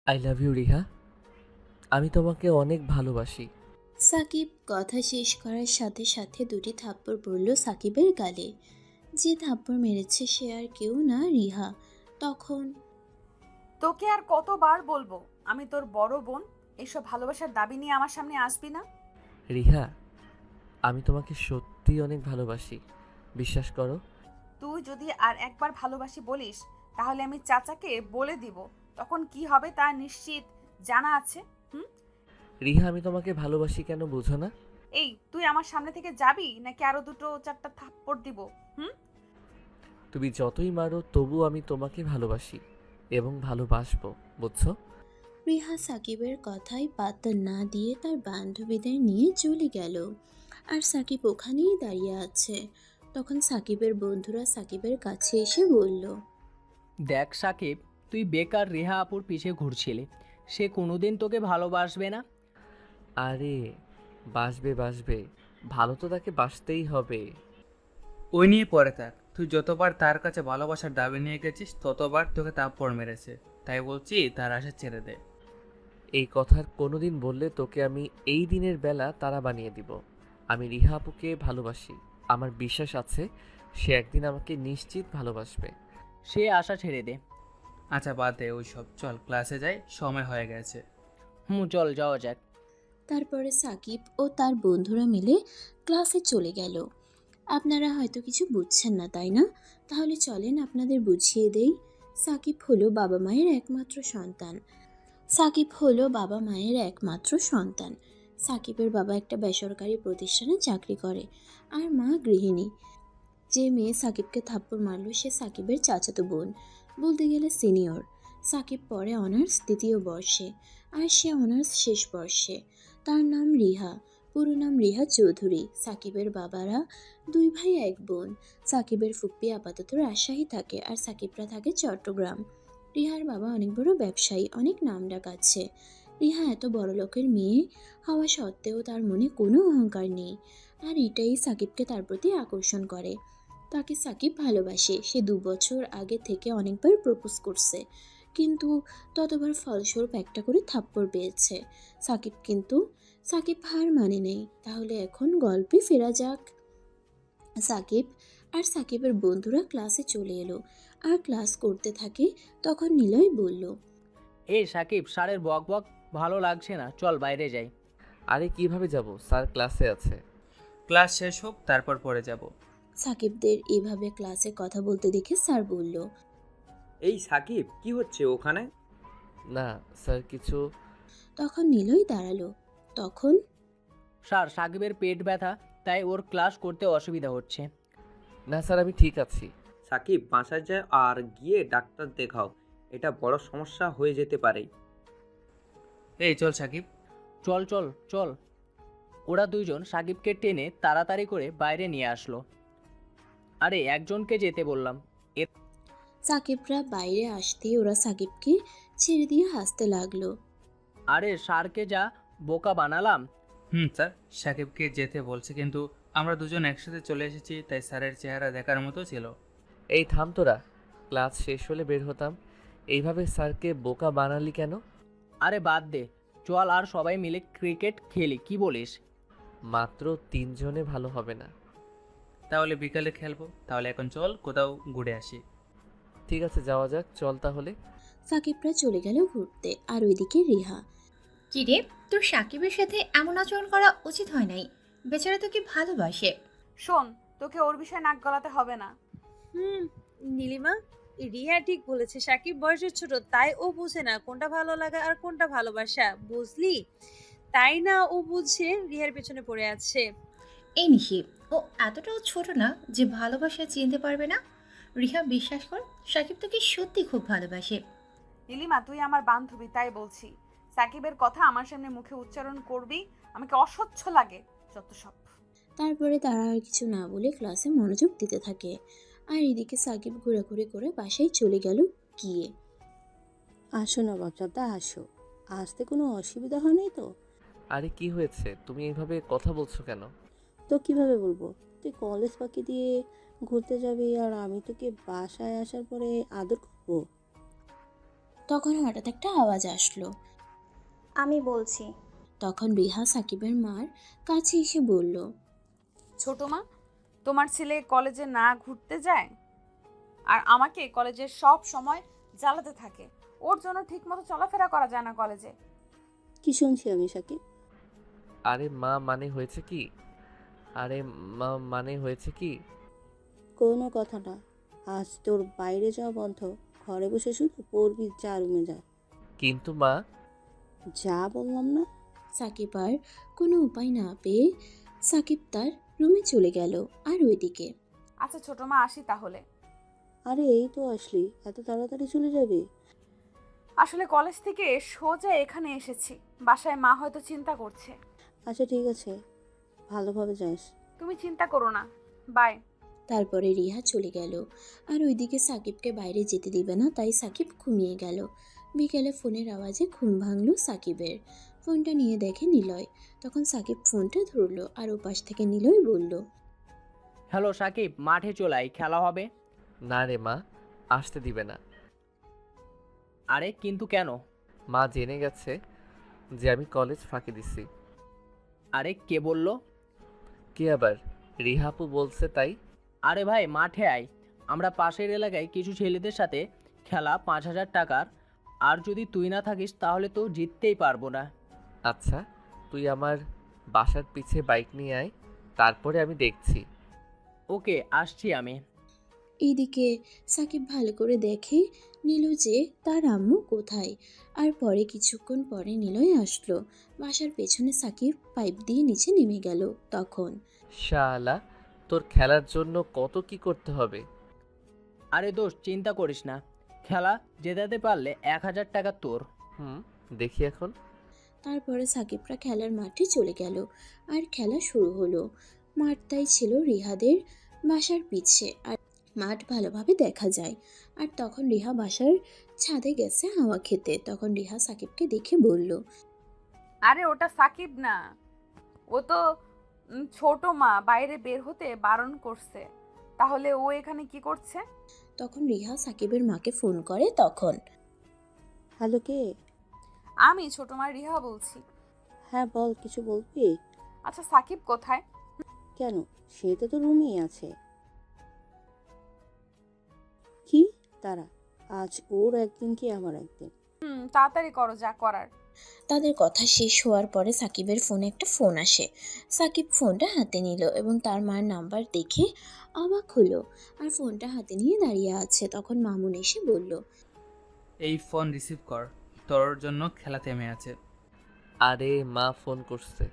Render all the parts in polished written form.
I love you Riha. আমি তোমাকে অনেক ভালোবাসি। সাকিব কথা শেষ করার সাথে সাথে দুটি থাপ্পড় পড়ল সাকিবের গালে। যে থাপ্পড় মেরেছে সে আর কেউ না, রিহা। তখন তোকে আর কতবার বলবো আমি তোর বড় বোন? এইসব ভালোবাসার দাবি নিয়ে আমার সামনে আসবি না। রিহা, আমি তোমাকে সত্যি অনেক ভালোবাসি। বিশ্বাস করো। তুই যদি আর একবার ভালোবাসি বলিস তাহলে আমি চাচাকে বলে দিব। তখন কি হবে তা নিশ্চিত জানা আছে। হুম। রিহা, আমি তোমাকে ভালোবাসি কেন বুঝো না? এই তুই আমার সামনে থেকে যাবি নাকি আরো দুটো চারটা থাপ্পড় দিব? হুম। তুমি যতই মারো তবু আমি তোমাকে ভালোবাসি এবং ভালোবাসবো, বুঝছো? রিহা সাকিবের কথায় পাত্তা না দিয়ে তার বান্ধবীদের নিয়ে চলে গেল। আর সাকিব ওখানেই দাঁড়িয়ে আছে। তখন সাকিবের বন্ধুরা সাকিবের কাছে এসে বলল, দেখ সাকিব, তুই বেকার রেহা আপুর পিছে ঘুরছিলি। সে কোনোদিন তোকে ভালোবাসবে না। আরে বাসবে বাসবে, ভালো তো তাকে বাসতেই হবে। ওই নিয়ে পরে থাক। তুই যতবার তার কাছে ভালোবাসার দাবি নিয়ে গেছিস ততবার তোকে থাপ্পড় মেরেছে। তাই বলছি তার আশা ছেড়ে দে। এই কথার কোনোদিন বললে তোকে আমি এই দিনের বেলা তারা বানিয়ে দিব। আমি রিহা আপুকে ভালোবাসি। আমার বিশ্বাস আছে সে একদিন আমাকে নিশ্চিত ভালোবাসবে। সে আশা ছেড়ে দে। আচ্ছা বাদ দে ওইসব, চল ক্লাসে যাই, সময় হয়ে গেছে। চল যাওয়া যাক। তারপরে সাকিব ও তার বন্ধুরা মিলে ক্লাসে চলে গেল। আপনারা হয়তো কিছু বুঝছেন না, তাই না? তাহলে চলেন আপনাদের বুঝিয়ে দেই। সাকিব হলো বাবা মায়ের একমাত্র সন্তান। সাকিব হলো বাবা মায়ের একমাত্র সন্তান। সাকিবের বাবা একটা বেসরকারি প্রতিষ্ঠানে চাকরি করে, আর মা গৃহিণী। যে মেয়ে সাকিবকে থাপ্পড় মারল সে সাকিবের চাচাতো বোন, বলতে গেলে সিনিয়র। সাকিব পড়ে অনার্স দ্বিতীয় বর্ষে, আর সে অনার্স শেষ বর্ষে। তার নাম রিহা, পুরো নাম রিহা চৌধুরী। সাকিবের বাবারা দুই ভাই এক বোন। সাকিবের ফুপ্পি আপাতত রাজশাহী থাকে, আর সাকিবরা থাকে চট্টগ্রাম। রিহার বাবা অনেক বড় ব্যবসায়ী, অনেক নামডাক আছে। রিহা এত বড় লোকের মেয়ে হওয়া সত্ত্বেও তার মনে কোনো অহংকার নেই, আর এটাই সাকিবকে তার প্রতি আকর্ষণ করে। তাকে সাকিব ভালোবাসে। সে 2 বছর আগে থেকে অনেকবার প্রপোজ করছে, কিন্তু ততবার ফলস্বরূপ একটা করে থাপ্পড় পেয়েছে সাকিব হার মানে নেই। তাহলে এখন গল্পে ফেরা যাক। সাকিব আর সাকিবের বন্ধুরা ক্লাসে চলে এলো আর ক্লাস করতে থাকে। তখন নিলয় বলল, এই সাকিব, স্যারের বক বক ভালো লাগছে না, চল বাইরে যাই। আরে কিভাবে যাব, স্যার ক্লাসে আছে। ক্লাস শেষ হোক তারপর পরে যাব। সাকিবদের এভাবে ক্লাসে কথা বলতে দেখে স্যার বলল, এই সাকিব, কি হচ্ছে ওখানে? না স্যার, কিছু। তখন নিলয় দাঁড়ালো। তখন স্যার, সাকিবের পেট ব্যথা, তাই ওর ক্লাস করতে অসুবিধা হচ্ছে। না স্যার, আমি ঠিক আছি। সাকিব, বাসায় যায় আর গিয়ে ডাক্তার দেখাও। এটা বড় সমস্যা হয়ে যেতে পারে। এই চল সাকিব। চল চল চল। ওরা দুইজন সাকিবকে টেনে তাড়াতাড়ি করে বাইরে নিয়ে আসলো। আরে একজনকে যেতে বললাম। সাকিবরা বাইরে আসতেই ওরা সাকিবকে ছেড়ে দিয়ে হাসতে লাগলো। আরে স্যারকে যা বোকা বানালাম। স্যার, সাকিবকে যেতে বলছে, কিন্তু আমরা দুজন একসাথে চলে এসেছি, তাই স্যারের চেহারা দেখার মতো ছিল। এই থাম তোরা, ক্লাস শেষ হলে বের হতাম। এইভাবে স্যারকে বোকা বানালি কেন? আরে বাদ দে, চল আর সবাই মিলে ক্রিকেট খেলি, কি বলিস? মাত্র 3 জনে ভালো হবে না। তাহলে বিকালে খেলবো। তাহলে এখন চল কোথাও ঘুরে আসি। ঠিক আছে, যাওয়া যাক, চল তাহলে। সাকিবরা চলে গেল ঘুরতে, আর ওইদিকে রিহা। কিরে, তোর সাকিবের সাথে এমন আচরণ করা উচিত হয় নাই। বেচারা তোকে ভালোবাসে। শোন, তোকে ওর বিষয়ে নাক গলাতে হবে না। হুম। নীলিমা, রিয়া ঠিক বলেছে। সাকিব বয়সে ছোট, তাই ও বুঝে না কোনটা ভালো লাগা আর কোনটা ভালোবাসা, বুঝলি? তাই না ও বুঝে রিহার পেছনে পড়ে আছে। এই নিশি, ও এতটাও ছোট না যে ভালোবাসা চিনতে পারবে না। রিহা, বিশ্বাস কর, সাকিব তোকে সত্যি খুব ভালোবাসে। নীলিমা, তুই আমার বান্ধবী তাই বলছি। সাকিবের কথা আমার সামনে মুখে উচ্চারণ করবি আমাকে অসহ্য লাগে। যত সব। তারপরে তারা আর কিছু না বলে ক্লাসে মনোযোগ দিতে থাকে। আর এদিকে সাকিব ঘোরাঘুরি করে বাসায় চলে গেল গিয়ে। আসো না বাচ্চাটা, আসো। আসতে কোনো অসুবিধা হয় নাই তো? আরে কি হয়েছে, তুমি এইভাবে কথা বলছো কেন? তো কিভাবে বলবো? তুই কলেজ ফাঁকি দিয়ে ঘুরতে যাবি আর আমি তোকে বাসায় আসার পরে আদর করবো? তখন হঠাৎ একটা আওয়াজ আসলো। আমি বলছি। তখন রিহা সাকিবের মার কাছে এসে বলল, ছোট মা, তোমার ছেলে কলেজে না ঘুরতে যায় আর আমাকে কলেজে সব সময় জ্বালাতে থাকে। ওর জন্য ঠিকমতো চলাফেরা করা যায় না কলেজে। কি শুনছি আমি সাকিব? আরে মা মানে হয়েছে কি? আরে মা মানে হয়েছে কি? কোনো কথা না। আজ তোর বাইরে যাওয়া বন্ধ, ঘরে বসে শুধু পড়বি, যা রুমে যা। কিন্তু মা, যা বললাম না? সাকিব আর কোনো উপায় না পেয়ে সাকিব তার রুমে চলে গেল। আর ওইদিকে আচ্ছা ছোট মা, আসি তাহলে। আরে এই তো আসলি, এত তাড়াতাড়ি চলে যাবে? আসলে কলেজ থেকে সোজা এখানে এসেছি। বাসায় মা হয়তো চিন্তা করছে। আচ্ছা ঠিক আছে, ভালোভাবে যাস। তুমি চিন্তা করো না। বাই। তারপরে রিহা চলে গেল। আর ওইদিকে সাকিবকে বাইরে যেতে দিবে না, তাই সাকিব ঘুমিয়ে গেল। বিকেলে ফোনের আওয়াজে ঘুম ভাঙল সাকিবের। ফোনটা নিয়ে দেখে নিলয়। তখন সাকিব ফোনটা ধরলো আর ওপাশ থেকে নিলয় বলল, হ্যালো সাকিব, মাঠে চলাই, খেলা হবে। না রে মা, আসতে দিবে না। আরে কিন্তু কেন? মা জেনে গেছে যে আমি কলেজ ফাঁকি দিছি। আরে কে বলল? কে আবার? রিহাপু বলছে তাই। আরে ভাই মাঠে আয়, আমরা পাশের এলাকায় কিছু ছেলেদের সাথে খেলা 5,000 টাকার। আর যদি তুই না থাকিস তাহলে তো জিততেই পারবো না। আচ্ছা, তুই আমার বাসার পিছে বাইক নিয়ে আয়, তারপরে আমি দেখছি। ওকে, আসছি আমি। এইদিকে সাকিব ভালো করে দেখে নিল যে তার আম্মু কোথায়। আর পরে কিছুক্ষণ পরে নিলয় আসলো। বাসার পেছনে সাকিব পাইপ দিয়ে নিচে নেমে গেল। তখন শালা, তোর খেলার জন্য কত কি করতে হবে। আরে দোস্ত, চিন্তা করিস না, খেলা জেতাতে পারলে 1,000 টাকা তোর। দেখি এখন। তারপরে সাকিবরা খেলার মাঠে চলে গেল। আর খেলা শুরু হলো। মাঠটাই ছিল রিহাদের বাসার পিছে। আর মাঠ ভালোভাবে দেখা যায়। আর তখন রিহা বাসার ছাদে গেছে হাওয়া খেতে। তখন রিহা সাকিবকে দেখে বলল, আরে ওটা সাকিব না, ও তো ছোট মা বাইরে বের হতে বারণ করছে। তাহলে ও এখানে কি করছে? তখন রিহা সাকিবের মাকে ফোন করে। তখন হ্যালো, কে? আমি ছোট মা রিহা বলছি। হ্যাঁ বল, কিছু বলবি? আচ্ছা সাকিব কোথায়? কেন, সে তো রুমেই আছে। কি? তারা আজ ওর একদিন কি আমার একদিন? তাড়াতাড়ি করো যা করার। তাদের কথা শেষ হওয়ার পরে সাকিবের ফোনে একটা ফোন আসে। সাকিব ফোনটা হাতে নিল এবং তার মার নাম্বার দেখে অবাক হলো। আর ফোনটা হাতে নিয়ে দাঁড়িয়ে আছে। তখন মামুন এসে বলল, এই ফোন রিসিভ কর, তোর জন্য খেলা থেমে আছে। আরে মা ফোন করছে,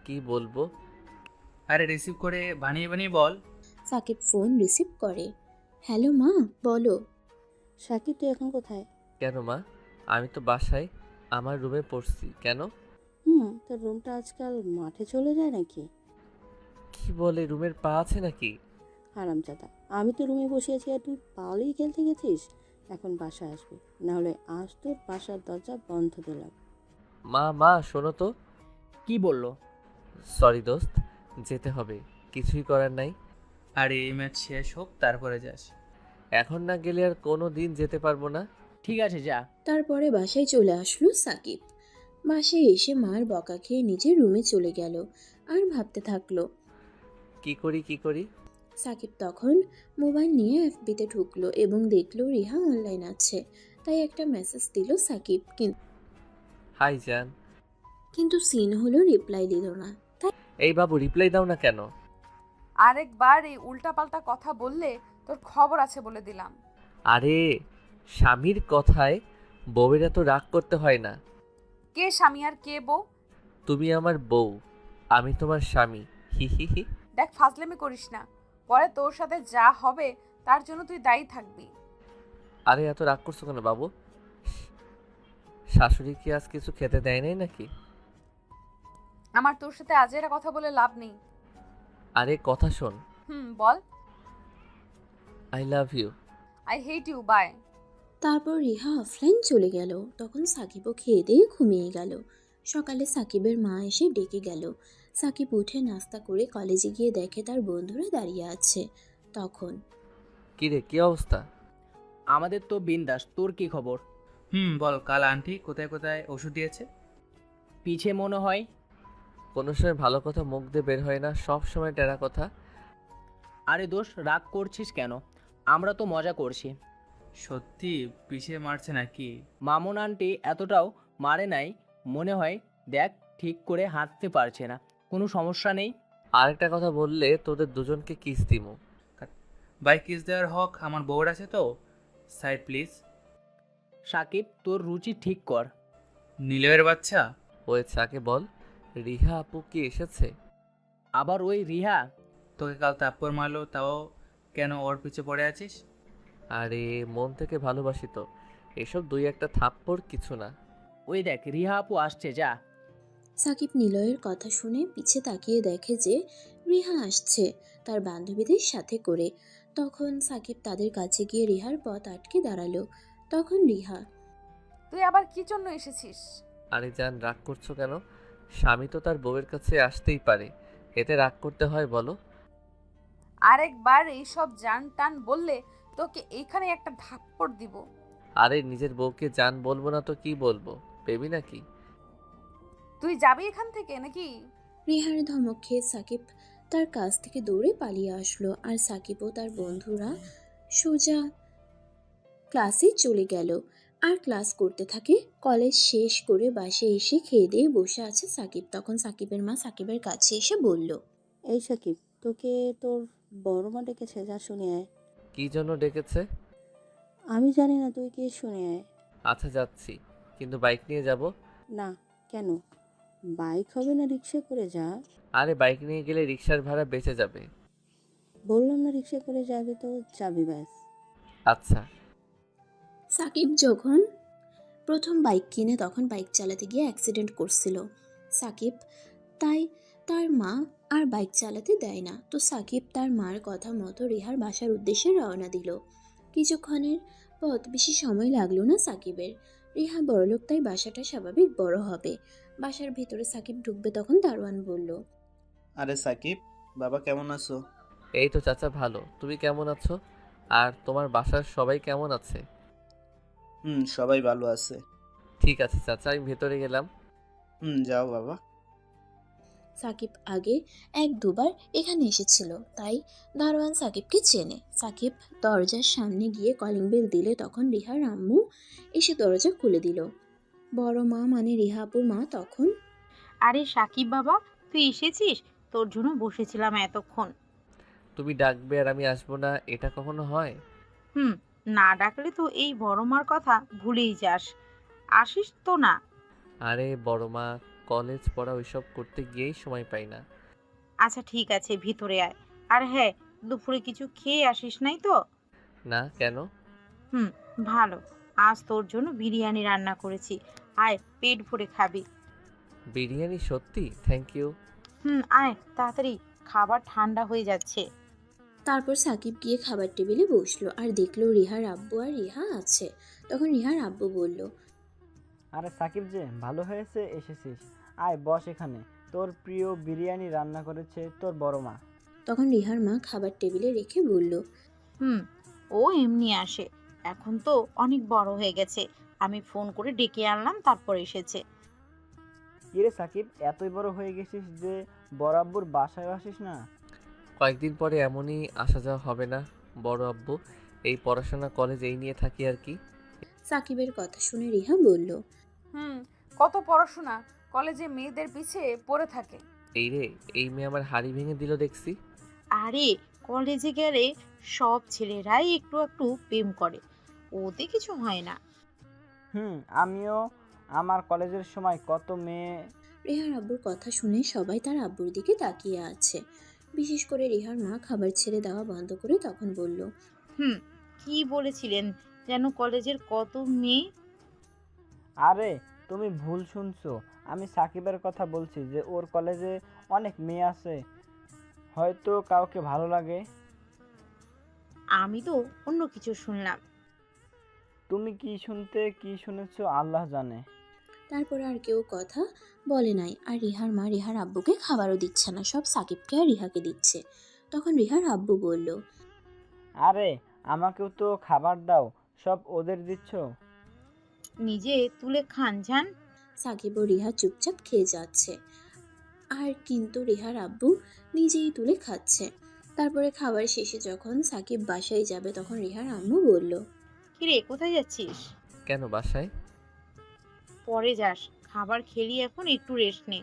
কি বলবো? আরে রিসিভ করে বানিয়ে বানিয়ে বল। সাকিব ফোন রিসিভ করে। হ্যালো মা, বলো। সাকিব, তুই এখন কোথায়? কেন মা? আমি তো বাসায় আমার রুমে পড়ছি। কেন? তোর রুমটা আজকাল মাঠে চলে যায় নাকি? কি বলে, রুমের পা আছে নাকি? হারামজাদা, আমি তো রুমে বসে আছি আর তুই পালেই খেলতে গেছিস। এখন বাসায় আসবি, নাহলে আজ তোর বাসার দরজা বন্ধ দিলাম। মা শোনো তো। কি বললো? সরি দোস্ত, যেতে হবে, কিছুই করার নাই। আর এই ম্যাচ শেষ হোক তারপরে যাস। এখন না গেলে আর কোনো দিন যেতে পারবো না। ঠিক আছে যা। তারপরে বাসায় চলে আসলো সাকিব। বাসায় এসে মার বকা খেয়ে নিজের রুমে চলে গেল। আর ভাবতে থাকলো। কি করি? সাকিব তখন মোবাইল নিয়ে এফবিতে ঢুকলো এবং দেখলো রিহা অনলাইন আছে। তাই একটা মেসেজ দিল সাকিব। হাই জান। কিন্তু সিন হলো রিপ্লাই দিল না। এই বাবু, রিপ্লাই দাও না কেন? আরেকবার এই উল্টাপাল্টা কথা বললে তোর খবর আছে বলে দিলাম। আরে স্বামীর কথায় বউয়েরা তো রাগ করতে হয় না। কে স্বামী আর কে বউ? তুমি আমার বউ, আমি তোমার স্বামী। হি হি হি। দেখ ফাজলামি করিস না, পরে তোর সাথে যা হবে তার জন্য তুই দায়ী থাকবি। আরে এত রাগ করছো কেন বাবু? শাশুড়ি কি আজ কিছু খেতে দেয় নাই নাকি? আমার তোর সাথে আজেরা কথা বলে লাভ নেই। আরে কথা শোন। বল। I love you. I hate you, bye. তারপর রিহা অফলাইন চলে গেল। তখন সাকিবও খেয়ে দিয়ে ঘুমিয়ে গেল। সকালে সাকিবের মা এসে ডেকে গেল। সাকিব উঠে নাস্তা করে কলেজে গিয়ে দেখে তার বন্ধুরা দাঁড়িয়ে আছে। তখন কিরে, কি অবস্থা? আমাদের তো বিন্দাস, তোর কি খবর? বল, কাল আন্টি কোথায় কোথায় ওষুধ দিয়েছে? পিছে মনে হয়। কোনো সময় ভালো কথা মুখ দিয়ে বের হয় না, সব সময় টেরা কথা। আরে দোষ, রাগ করছিস কেন? আমরা তো মজা করছি। সত্যি পিছিয়ে মারছে নাকি? মামুন আন্টি এতটাও মারে নাই মনে হয়। দেখ, ঠিক করে হাঁটতে পারছে না। কোনো সমস্যা নেই। আরেকটা কথা বললে তোদের দুজনকে কিস দিমু। ভাই, কিস দেওয়ার হক আমার বউর আছে তো। Side please. সাকিব, তোর রুচি ঠিক কর। নীলয়ের বাচ্চা। হয়েছে, আগে বল, রিহা আপু কি এসেছে? আবার ওই রিহা? তোকে কাল থাপ্পড় মারলো, তাও কেন ওর পিছে পড়ে আছিস? আরে মন থেকে ভালোবাসি তো, এসব দুই একটা থাপ্পড় কিছু না। ওই দেখ, রিহা আপু আসছে, যা। সাকিব নিলয়ের কথা শুনে পিছে তাকিয়ে দেখে যে রিহা আসছে তার বান্ধবীদের সাথে করে। তখন সাকিব তাদের কাছে গিয়ে রিহার পথ আটকে দাঁড়ালো। তখন রিহা, তুই আবার কি জন্য এসেছিস? আরে জান, রাগ করছো কেন? স্বামী তো তার বউয়ের কাছে আসতেই পারে, এতে রাগ করতে হয় বলো? আরেকবার এইসব জান টান বললে তোকে এইখানে একটা ধাপ্পড় দিব। আরে নিজের বউকে জান বলবো না তো কি বলবো, বেবি নাকি? তুই যাবি এখান থেকে নাকি? রিহার ধমক খেয়ে সাকিব তার কাছ থেকে দৌড়ে পালিয়ে আসলো। আর সাকিব ও তার বন্ধুরা সোজা ক্লাসে চলে গেল আর ক্লাস করতে থাকে। কলেজ শেষ করে বাসে এসে খেয়ে দিয়ে বসে আছে সাকিব। তখন সাকিবের মা সাকিবের কাছে এসে বলল, এই সাকিব, তোকে তোর বড় মা ডেকেছে, যা শুনে আয়। কি জন্য ডেকেছে? আমি জানি না, তুই কি শুনে আয়। আচ্ছা যাচ্ছি, কিন্তু বাইক নিয়ে যাব। না, কেন? বাইক হবে না, রিক্সা করে যা। আরে বাইক নিয়ে গেলে রিক্সার ভাড়া বেঁচে যাবে। বললাম না রিক্সা করে যাবি তো যাবি, ব্যাস। আচ্ছা। সাকিব যখন প্রথম বাইক কিনে তখন বাইক চালাতে গিয়ে অ্যাক্সিডেন্ট করছিল সাকিব, তাই তার মা আর বাইক চালাতে দেয় না। তো সাকিব তার মার কথা মতো রিহার বাসার উদ্দেশ্যে রওনা দিল। কিছুক্ষণের পথ, বেশি সময় লাগলো না সাকিবের। রিহা বড়লোক, তাই বাসাটা স্বাভাবিক বড় হবে। বাসার ভিতরে সাকিব ঢুকবে তখন দারোয়ান বলল, আরে সাকিব, বাবা কেমন আছো? এই তো চাচা, ভালো। তুমি কেমন আছো? আর তোমার বাসার সবাই কেমন আছে? সবাই ভালো আছে। ঠিক আছে চাচা, আমি ভেতরে গেলাম। যাও বাবা। সাকিব আগে এক দুবার এখানে এসেছিল, তাই দারোয়ান সাকিবকে চেনে। সাকিব দরজার সামনে গিয়ে কলিং বেল দিলে তখন রিহার আম্মু এসে দরজা খুলে দিল। বড় মা মানে রিহাপুর মা তখন, আরে সাকিব বাবা, তুই এসেছিস? তোর জন্য বসেছিলাম এতক্ষণ। তুমি ডাকবে আর আমি আসবো না, এটা কখনো হয়? হুম, না ডাকলে তো এই বড় মার কথা ভুলেই যাস। আসিস তো না। আরে বড় মা, কলেজ পড়া ওইসব করতে গিয়েই সময় পাই না। আচ্ছা ঠিক আছে, ভিতরে আয়। আর হ্যাঁ, দুপুরে কিছু খেয়ে আসিস নাই তো? না, কেন? হুম, ভালো। আজ তোর জন্য বিরিয়ানি রান্না করেছি, আয় পেট ভরে খাবি। বিরিয়ানি? সত্যি? Thank you. আয় তাড়াতাড়ি, খাবার ঠান্ডা হয়ে যাচ্ছে। তারপর সাকিব গিয়ে খাবার টেবিলে বসলো আর দেখলো রিহার আব্বু আর রিহা আছে। তখন রিহার আব্বু বলল, আরে সাকিব যে, ভালো হয়েছে এসেছিস। আয় বস এখানে, তোর প্রিয় বিরিয়ানি রান্না করেছে তোর বড় মা। তখন রিহার মা খাবার টেবিলে রেখে বলল, ও এমনি আসে, এখন তো অনেক বড় হয়ে গেছে। আমি ফোন করে ডেকে আনলাম, তারপর এসেছে। কিরে সাকিব, এতই বড় হয়ে গেছিস যে বরাব্বুর বাসায় আসিস না? কয়েকদিন পরে এমনই আসা যাওয়া হবে না বড় আব্বু, এই পড়াশোনা কলেজ এই নিয়ে থাকি আর কি। সাকিবের কথা শুনে রিহা বলল, কত পড়াশোনা, কলেজে মেয়েদের পিছে পড়ে থাকে। এই রে, এই মেয়ে আমার হাড়ি ভেঙে দিল দেখছি। আরে কলেজে গেলে সব ছেলেরাই একটু একটু প্রেম করে, ওতে কিছু হয় না। আমিও আমার কলেজের সময় কত মেয়ে। রিহার আব্বুর কথা শুনে সবাই তার আব্বুর দিকে তাকিয়ে আছে। বিশেষ করে রিহার মা খাবার ছেড়ে দেওয়া বন্ধ করে তখন বলল, কি বলেছিলেন যেন, কলেজের কত মেয়ে? আরে তুমি ভুল শুনছো, আমি সাকিবের কথা বলছি যে ওর কলেজে অনেক মেয়ে আছে, হয়তো কাউকে ভালো লাগে। আমি তো অন্য কিছু শুনলাম। তুমি কি শুনেছো আল্লাহ জানে। তারপর আর কেউ কথা বলে নাই। আর রিহার মা রিহার আব্বুকে খাবারও দিচ্ছে না, সব সাকিবকে আর রিহাকে দিচ্ছে। তখন রিহার আব্বু বলল, আরে আমাকেও তো খাবার দাও, সব ওদের দিচ্ছ। নিজে তুলে খান যান। সাকিব ও রিহা চুপচাপ খেয়ে যাচ্ছে, আর কিন্তু রিহার আব্বু নিজেই তুলে খাচ্ছে। তারপরে খাবার শেষে যখন সাকিব বাসায় যাবে তখন রিহার আম্মু বলল, কিরে কোথায় যাচ্ছিস? কেন বাসায়? পরে যাস, খাবার খেলি এখন, একটু রেস্ট নে।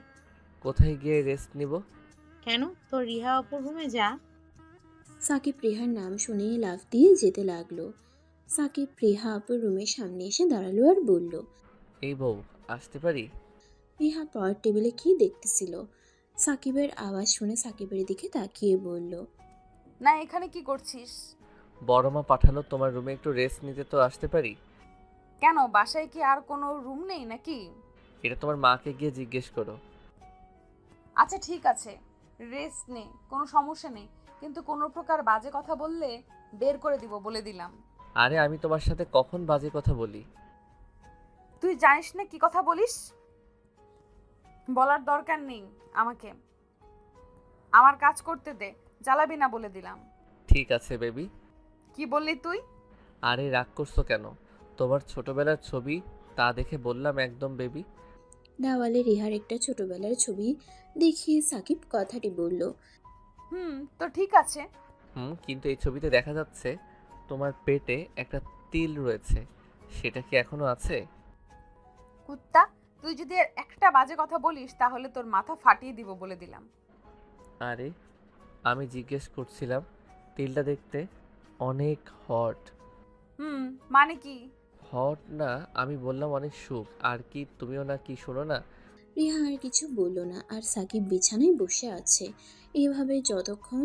কোথায় গিয়ে রেস্ট নিব? কেন, তোর রিহা অপুর রুমে যা। সাকিব রিহার নাম শুনেই লাফ দিয়ে যেতে লাগলো। সাকিব রিহা আপুর রুমের সামনে এসে দাঁড়ালো আর বলল, এই বউ, আসতে পারি? রিহা পরের টেবিলে কি দেখতেছিল। সাকিবের আওয়াজ শুনে সাকিবের দিকে তাকিয়ে বলল, না, এখানে কি করছিস? বড় মা পাঠালো তোমার রুমে একটু রেস্ট নিতে, তো আসতে পারি? কেন, বাসায় কি আর কোনো রুম নেই নাকি? এটা তোমার মাকে গিয়ে জিজ্ঞেস করো। আচ্ছা ঠিক আছে, রেস্ট নে, কোনো সমস্যা নেই, কিন্তু কোনো প্রকার বাজে কথা বললে বের করে দিব, বলে দিলাম। আরে আমি তোমার সাথে কখন বাজে কথা বলি? তুই জানিস না কি কথা বলিস? বলার দরকার নেই আমাকে, আমার কাজ করতে দে, জ্বালাবি না বলে দিলাম। ঠিক আছে বেবি। কি বললি তুই? আরে রাগ করছো কেন? তোমার ছোটবেলার ছবি, তা দেখে বললাম একদম বেবি। দেওয়ালে রিহার একটা ছোটবেলার ছবি দেখিয়ে সাকিব কথাটি বলল, তো ঠিক আছে। কিন্তু এই ছবিতে দেখা যাচ্ছে তোমার পেটে একটা তিল রয়েছে, সেটা কি এখনো আছে? কুত্তা, তুই যদি আর একটা বাজে কথা বলিস তাহলে তোর মাথা ফাটিয়ে দিব, বলে দিলাম। আরে আমি জিজ্ঞেস করছিলাম, তিলটা দেখতে অনেক হট। মানে কি? হট না, আমি বললাম অনেক সুখ। আর কি তুমিও না কি শোনো না? রিহা আর কিছু বলল না, আর সাকিব বিছানায় বসে আছে। এভাবে যতক্ষণ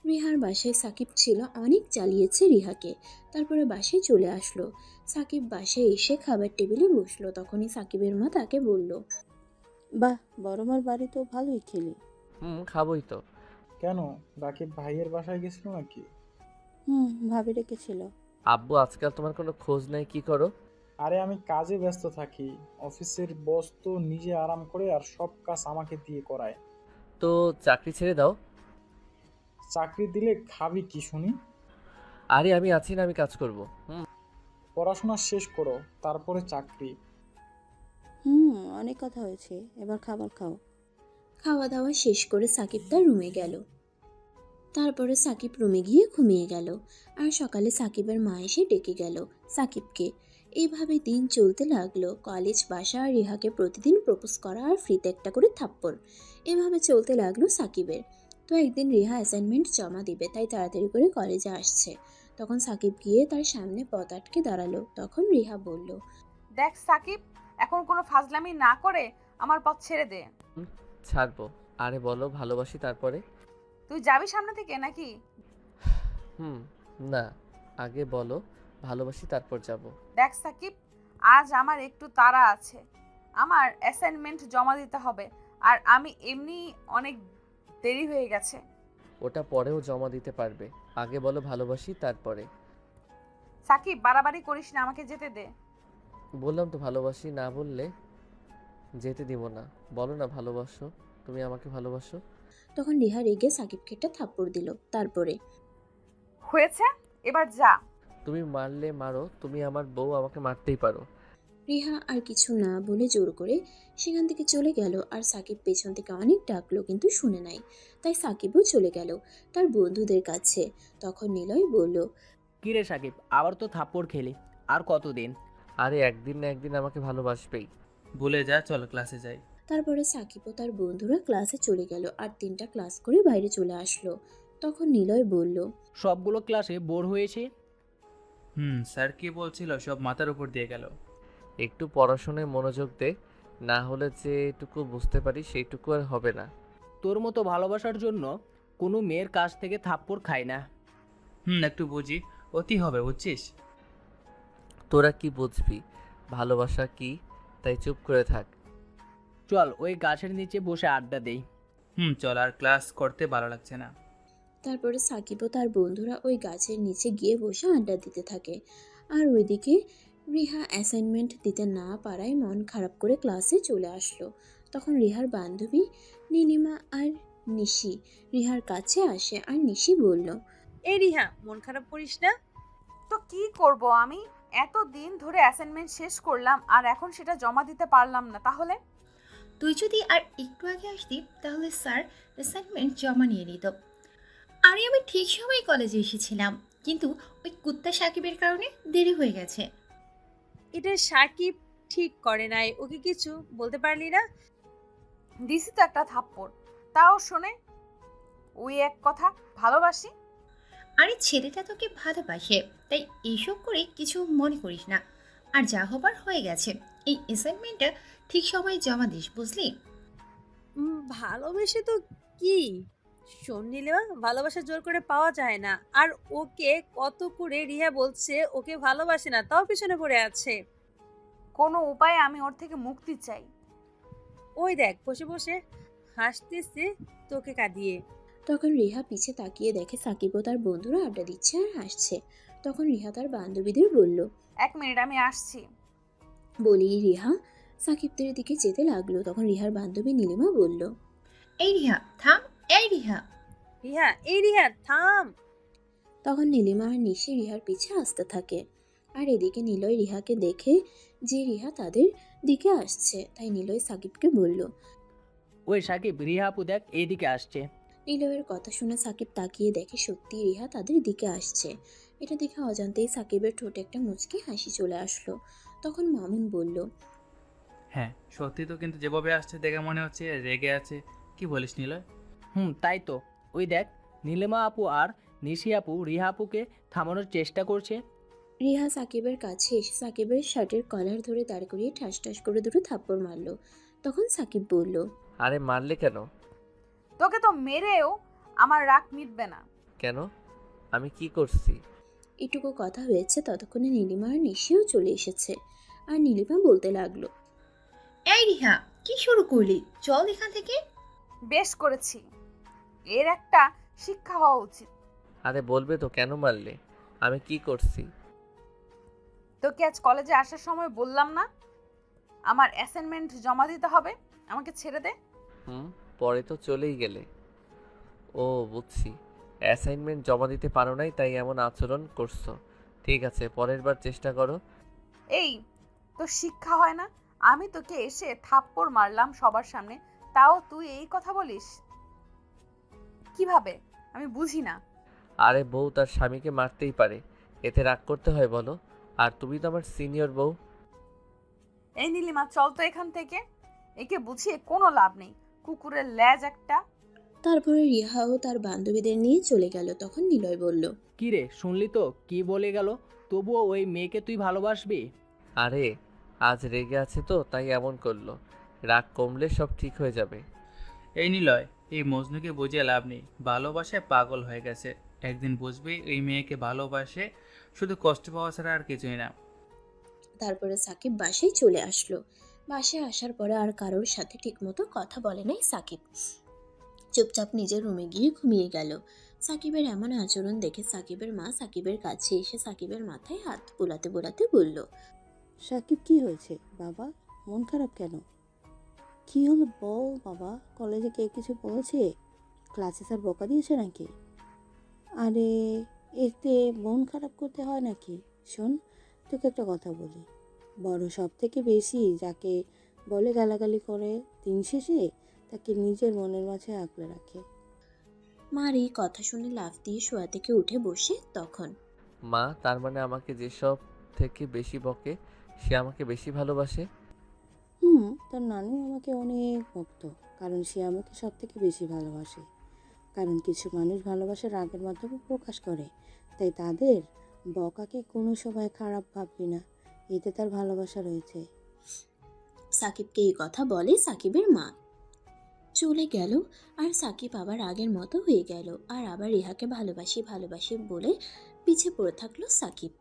রিহার বাসায় সাকিব ছিল অনেক জ্বালিয়েছে রিহাকে। তারপরে বাসায় চলে আসলো। সাকিব বাসায় এসে খাবার টেবিলে বসলো। তখনই সাকিবের মা তাকে বলল, বাহ, বড় মার বাড়ি তো ভালোই খেলি। খাবোই তো। কেন, রাকিব ভাইয়ের বাসায় গেছিল নাকি? ভাবি রেখেছিল। আব্বু আজকাল তোমার কোনো খোঁজ নেই, কি করো? আরে আমি কাজে ব্যস্ত থাকি, অফিসের বস তো নিজে আরাম করে আর সব কাজ আমাকে দিয়ে করায়। তো চাকরি ছেড়ে দাও। চাকরি দিলে খাবি কি শুনি? আরে আমি আছি না, আমি কাজ করব। পড়াশোনা শেষ করো, তারপরে চাকরি। অনেক কথা হয়েছে, এবার খাবার খাও। খাওয়া দাওয়া শেষ করে সাকিব তার রুমে গেল। তারপরে সাকিব রুমে গিয়ে ঘুমিয়ে গেল। আর সকালে সাকিবের মা এসে ডেকে গেল সাকিবকে। এইভাবে দিন চলতে লাগলো। কলেজ, বাসা আর রিহাকে প্রতিদিন প্রপোজ করা আর ফ্রিতে একটা করে থাপ্পড়, এভাবে চলতে লাগলো সাকিবের। তো একদিন রিহা অ্যাসাইনমেন্ট জমা দিবে, তাই তাড়াতাড়ি করে কলেজে আসছে। তখন সাকিব গিয়ে তার সামনে পথ আটকে দাঁড়ালো। তখন রিহা বলল, দেখ সাকিব, এখন কোনো ফাজলামি না করে আমার পথ ছেড়ে দে। ছাড়বো। আরে বলো ভালোবাসি, তারপরে? তুই যাবি সামনে থেকে নাকি? না, আগে বলো ভালোবাসি, তারপর যাব। দেখ সাকিব, আজ আমার একটু তাড়া আছে, আমার অ্যাসাইনমেন্ট জমা দিতে হবে, আর আমি এমনি অনেক দেরি হয়ে গেছে। ওটা পরেও জমা দিতে পারবে, আগে বলো ভালোবাসি, তারপরে। সাকিব, বাড়াবাড়ি করিস না, আমাকে যেতে দে। বললাম তো ভালোবাসি, না বললে যেতে দিব না। বলো না ভালোবাসো, তুমি আমাকে ভালোবাসো। তখন রিহা রেগে সাকিবকে একটা থাপ্পড় দিল। তারপরে, হয়েছে, এবার যা। তুমি মারলে মারো, তুমি আমার বউ, আমাকে মারতেই পারো। রিহা আর কিছু না বলে জোর করে সেখান থেকে চলে গেল। আর সাকিব পেছন থেকে অনেক ডাকলো কিন্তু শুনে নাই, তাই সাকিবও চলে গেল তার বন্ধুদের কাছে। তখন নিলয় বলল, কিরে সাকিব, আবার তো থাপ্পড় খেলি, আর কতদিন? আরে একদিন না একদিন আমাকে ভালোবাসবেই। ভুলে যা, চল ক্লাসে যাই। তারপরে সাকিব ও তার বন্ধুরা ক্লাসে চলে গেল আর 3টা ক্লাস করে বাইরে চলে আসলো। তখন নিলয় বলল, সবগুলো ক্লাসে বোর হয়েছে। স্যার কি বলছিল সব মাথার উপর দিয়ে গেল। একটু পড়াশোনায় মনোযোগ দে, না হলে যেটুকু বুঝতে পারি সেইটুকু আর হবে না। তোর মতো ভালোবাসার জন্য কোনো মেয়ের কাছ থেকে থাপ্পড় খায় না। একটু বুঝি, অতি হবে, বুঝছিস? তোরা কি বুঝবি ভালোবাসা কি, তাই চুপ করে থাক। চল ওই গাছের নিচে বসে আড্ডা দেই। চল, আর ক্লাস করতে ভালো লাগছে না। তারপরে সাকিব ও তার বন্ধুরা ওই গাছের নিচে গিয়ে বসে আড্ডা দিতে থাকে। আর ওইদিকে রিহা অ্যাসাইনমেন্ট দিতে না পারায় মন খারাপ করে ক্লাসে চলে আসলো। তখন রিহার বান্ধবী নীলিমা আর নিশি রিহার কাছে আসে। আর নিশি বলল, এই রিহা, মন খারাপ করিস না। তো কি করব আমি, এত দিন ধরে অ্যাসাইনমেন্ট শেষ করলাম আর এখন সেটা জমা দিতে পারলাম না, তাহলে? তুই যদি আর একটু আগে আসতি তাহলে স্যার অ্যাসাইনমেন্ট জমা নিয়ে নিত। আরে আমি ঠিক সময় কলেজে এসেছিলাম, কিন্তু ওই কুত্তা সাকিবের কারণে দেরি হয়ে গেছে। এটা সাকিব ঠিক করে নাই, ওকে কিছু বলতে পারলি না? দিছি তো একটা থাপ্পড়, তাও শোনে। ওই এক কথা, ভালোবাসি। আরে ছেলেটা তোকে ভালোবাসে, তাই এইসব করে কিছু মনে করিস না। আর যা হবার হয়ে গেছে, এই অ্যাসাইনমেন্টটা ঠিক সময়ে জমা দিস, বুঝলি? ভালোবেসে তো কি? শোন নীলিমা, ভালোবাসা জোর করে পাওয়া যায় না। আর ওকে কত করে রিহা বলছে ওকে ভালোবাসে না, তাও পিছনে পড়ে আছে। কোনো উপায়ে আমি ওর থেকে মুক্তি চাই। ওই দেখ বসে বসে হাসতেছে তোকে কাঁদিয়ে। তখন রিহা পিছে তাকিয়ে দেখে সাকিব ও তার বন্ধুরা আড্ডা দিচ্ছে আর হাসছে। তখন রিহা তার বান্ধবীদের বলল, 1 মিনিট, আমি আসছি। বলেই রিহা সাকিবদের দিকে যেতে লাগলো। তখন রিহার বান্ধবী নীলিমা বলল, এই রিহা থাম, এই রিহা। রিহা, এই রিহা থাম। তখন নীলিমা আর নিশি রিহার পিছে আসতে থাকে। আর এদিকে নিলয় রিহাকে দেখে যে রিহা তাদের দিকে আসছে, তাই নিলয় সাকিবকে বলল। ওই সাকিব, রিহা আপু দেখ এইদিকে আসছে। নিলয়ের কথা শুনে সাকিব তাকিয়ে দেখে সত্যি রিহা তাদের দিকে আসছে। এটা দেখে অজান্তেই সাকিবের ঠোঁটে একটা মুচকি হাসি চলে আসলো। তখন মামুন বলল, হ্যাঁ সত্যি তো, কিন্তু যেভাবে আসছে দেখে মনে হচ্ছে রেগে আছে। কি বলিস নিলয়? তাই তো। ওই দেখ, নীলিমা আপু আর নিশি আপু রিহা আপুকে থামানোর চেষ্টা করছে। রিহা সাকিবের কাছে এসে সাকিবের শার্টের কলার ধরে দাঁড় করিয়ে ঠাস ঠাস করে দুটো থাপ্পড় মারলো। তখন সাকিব বলল, আরে মারলে কেন? তোকে তো মেরেও আমার রাগ মিটবে না। কেন? আমি কি করছি? এটুকু কথা হয়েছে ততক্ষণে নীলিমা আর নিশিও চলে এসেছে। আর নীলিমা বলতে লাগলো, এই রিহা, কি শুরু করলি? চল এখান থেকে। বেশ করেছি, এর একটা শিক্ষা হওয়া উচিত। আরে বলবে তো কেন মারলে? আমি কি করছি? তোকে আজ কলেজে আসার সময় বললাম না আমার অ্যাসাইনমেন্ট জমা দিতে হবে? আমাকে ছেড়ে দে। পরে তো চলেই গেলে। ও বুঝছি, অ্যাসাইনমেন্ট জমা দিতে পারো নাই তাই এমন আচরণ করছো। ঠিক আছে, পরের বার চেষ্টা করো। এই, তোর শিক্ষা হয় না? আমি তোকে এসে থাপ্পড় মারলাম সবার সামনে, তাও তুই এই কথা বলিস? কিভাবে? আমি বুঝি না। আরে বউ তার স্বামীকে মারতেই পারে, এতে রাগ করতে হয় বলো? আর তুমি তো আমার সিনিয়র বউ। এই নীলিমা, চল তো এখান থেকে। একে বুঝিয়ে কোনো লাভ নেই, কুকুরের ল্যাজ একটা। তারপরে রিহা ও তার বান্ধবীদের নিয়ে চলে গেল। তখন নিলয় বলল, কি রে, শুনলি তো কি বলে গেল? তবুও ওই মেয়েকে তুই ভালোবাসবি? আরে আজ রেগে আছে তো তাই এমন করলো, রাগ কমলে সব ঠিক হয়ে যাবে। এই নিলয়, এই মজনুকে বুঝিয়ে লাভ নেই, ভালোবাসায় পাগল হয়ে গেছে। একদিন বুঝবি এই মেয়েকে ভালোবাসে শুধু কষ্ট পাওয়া ছাড়া আর কিছুই না। তারপরে সাকিব বাসায় চলে আসলো। বাসায় আসার পরে আর কারোর সাথে ঠিকমতো কথা বলে নাই সাকিব। চুপচাপ নিজের রুমে গিয়ে ঘুমিয়ে গেল। সাকিবের এমন আচরণ দেখে সাকিবের মা সাকিবের কাছে এসে সাকিবের মাথায় হাত বোলাতে বোলাতে বলল, সাকিব কি হয়েছে বাবা? মন খারাপ কেন? কি হলো বল বাবা? কলেজে কে কিছু বলেছে? ক্লাসে স্যার বকা দিয়েছে নাকি? আরে এতে মন খারাপ করতে হয় নাকি? শোন, তোকে একটা কথা বলি, বড় সব থেকে বেশি যাকে বলে গালাগালি করে, দিন শেষে তাকে নিজের মনের মাঝে আঁকড়ে রাখে। মার এই কথা শুনে লাফ দিয়ে শোয়া থেকে উঠে বসে তখন, মা, তার মানে আমাকে যেসব থেকে বেশি বকে সে আমাকে বেশি ভালোবাসে? তোর নানু আমাকে অনেক বকতো, কারণ সে আমাকে সব থেকে বেশি ভালোবাসে। কারণ কিছু মানুষ ভালোবাসার রাগের মাধ্যমে প্রকাশ করে, তাই তাদের বকাকে কোনো সময় খারাপ ভাববি না, এতে তার ভালোবাসা রয়েছে। সাকিবকে এই কথা বলে সাকিবের মা। চলে গেল। আর সাকিব আবার আগের মতো হয়ে গেল আর আবার রিহাকে ভালোবাসি ভালোবাসি বলে পিছে পড়ে থাকলো সাকিব।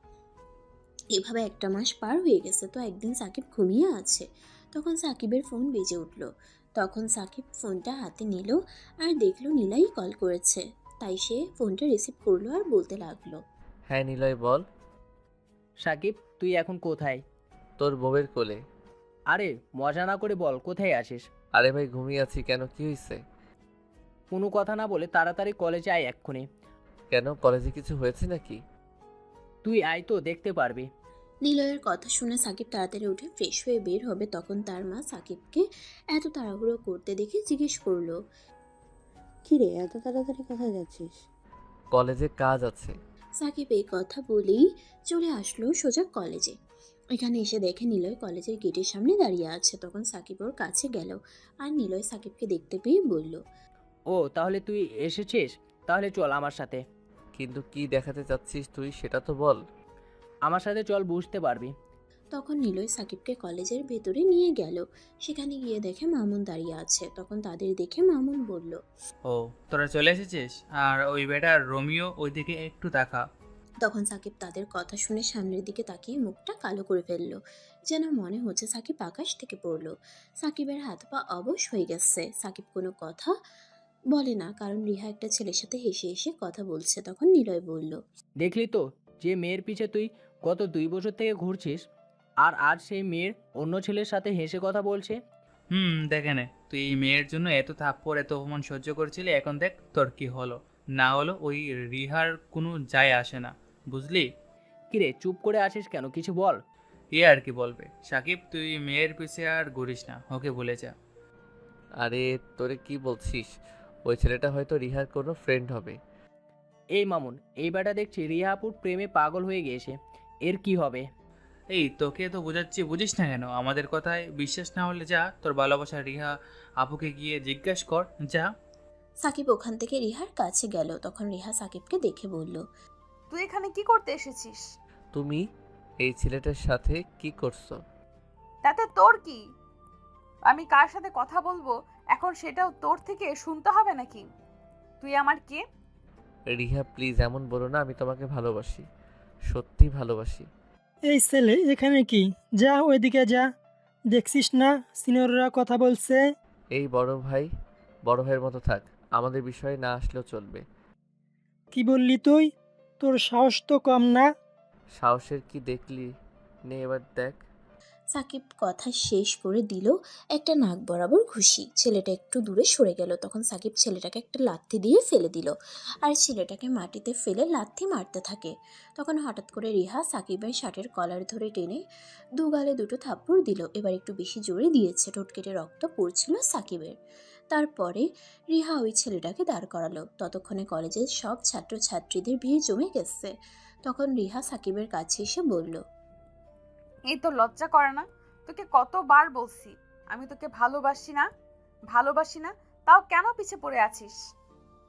এভাবে 1 মাস পার হয়ে গেছে। তো একদিন সাকিব ঘুমিয়ে আছে, তখন সাকিবের ফোন বেজে উঠল। তখন সাকিব ফোনটা হাতে নিল আর দেখলো নীলাই কল করেছে, তাই সে ফোনটা রিসিভ করলো আর বলতে লাগলো, হ্যাঁ নিলয় বল। সাকিব, তুই এখন কোথায়? তোর বউয়ের কোলে। আরে মজা না করে বল, কোথায় আছিস? আরে ভাই ঘুমিয়ে আছি, কেন কি হয়েছে? কোনো কথা না বলে তাড়াতাড়ি কলেজে আয় এক্ষুনি। কেন, কলেজে কিছু হয়েছে নাকি? তুই আয় তো, দেখতে পারবি। নিলয়ের কথা শুনে সাকিব তাড়াতাড়ি উঠে ফ্রেশ হয়ে বের হবে, তখন তার মা সাকিবকে এত তাড়াহুড়ো করতে দেখে জিজ্ঞেস করলো। কিরে এত তাড়াতাড়ি কোথায় যাচ্ছিস? কলেজে কাজ আছে। সাকিব এই কথা বলেই চলে আসলো সোজা কলেজে। এখানে এসে দেখে নিলয় কলেজের গেটের সামনে দাঁড়িয়ে আছে। তখন সাকিব ওর কাছে গেল আর নিলয় সাকিবকে দেখতে পেয়ে বলল, ও তাহলে তুই এসেছিস, তাহলে চল আমার সাথে। কিন্তু কি দেখাতে চাচ্ছিস তুই সেটা তো বল। আমার সাথে চল, বুঝতে পারবি। তখন নিলয় সাকিবকে কলেজের ভেতরে নিয়ে গেল। সেখানে গিয়ে দেখে মামুন দাঁড়িয়ে আছে। তখন তাদের দেখে মামুন বলল, ও তোরা চলে এসেছিস, আর ওই বেটা রোমিও ওইদিকে একটু তাকা। তখন সাকিব তাদের কথা শুনে সামনের দিকে তাকিয়ে মুখটা কালো করে ফেললো, যেন মনে হচ্ছে সাকিব আকাশ থেকে পড়লো। সাকিবের হাত পা অবশ হয়ে গেছে। সাকিব কোনো কথা বলে না, কারণ রিহা একটা ছেলের সাথে হেসে হেসে কথা বলছে। তখন নিলয় বলল, দেখলি তো, যে মেয়ের পিছে তুই গত 2 বছর থেকে ঘুরছিস, আর আজ সেই মেয়ের অন্য ছেলের সাথে হেসে কথা বলছে। দেখে নে, তুই এই মেয়ের জন্য এত থাপ্পড় এত অপমান সহ্য করছিলি, এখন দেখ তোর কি হলো। না হলো ওই রিহার কোনো যায় আসে না, বুঝলি? কিরে চুপ করে আছিস কেন, কিছু বল। এ আর কি বলবে সাকিব, তুই মেয়ের পিছে আর ঘুরিস না, ওকে ভুলে যা। আরে তোরে কি বলছিস? ওই ছেলেটা হয়তো রিহার কোনো ফ্রেন্ড হবে। এই মামুন, এই বেটা দেখছি রিয়া আপুর প্রেমে পাগল হয়ে গিয়েছে, এর কি হবে? এই তোকে তো বোঝাচ্ছি, বুঝিস না কেন? আমাদের কথায় বিশ্বাস না হলে যা, তোর ভালোবাসা রিহা আপুকে গিয়ে জিজ্ঞাসা কর, যা। সাকিব ওখান থেকে রিহার কাছে গেল। তখন রিহা সাকিবকে দেখে বলল, তুই এখানে কি করতে এসেছিস? তুমি এই ছেলেটার সাথে কি করছো? তাতে তোর কি? আমি কার সাথে কথা বলবো এখন সেটাও তোর থেকে শুনতে হবে নাকি? তুই আমার কে? রিহা প্লিজ এমন বলো না, আমি তোমাকে ভালোবাসি, সত্যি ভালোবাসি। এই ছেলে এখানে কি? যা ওইদিকে যা, দেখছিস না সিনিয়ররা কথা বলছে। এই বড় ভাইয়ের মতো থাক, আমাদের বিষয়ে না আসলেও চলবে। কি বললি তুই? তোর সাহস তো কম না। সাহসের কি দেখলি নে, এবার দেখ। সাকিব কথা শেষ করে দিল একটা নাক বরাবর ঘুষি। ছেলেটা একটু দূরে সরে গেল। তখন সাকিব ছেলেটাকে একটা লাথি দিয়ে ফেলে দিল আর ছেলেটাকে মাটিতে ফেলে লাথি মারতে থাকে। তখন হঠাৎ করে রিহা সাকিবের শার্টের কলার ধরে টেনে দুগালে দুটো থাপ্পড় দিল। এবার একটু বেশি জোরে দিয়েছে, ঠোঁট কেটে রক্ত পড়ছিল সাকিবের। তারপরে রিহা ওই ছেলেটাকে দাঁড় করালো। ততক্ষণে কলেজের সব ছাত্রছাত্রীদের ভিড় জমে গেছে। তখন রিহা সাকিবের কাছে এসে বলল, এই তো লজ্জা করে না? তোকে কতবার বলছি আমি তোকে ভালোবাসি না, তাও কেন পিছে পড়ে আছিস?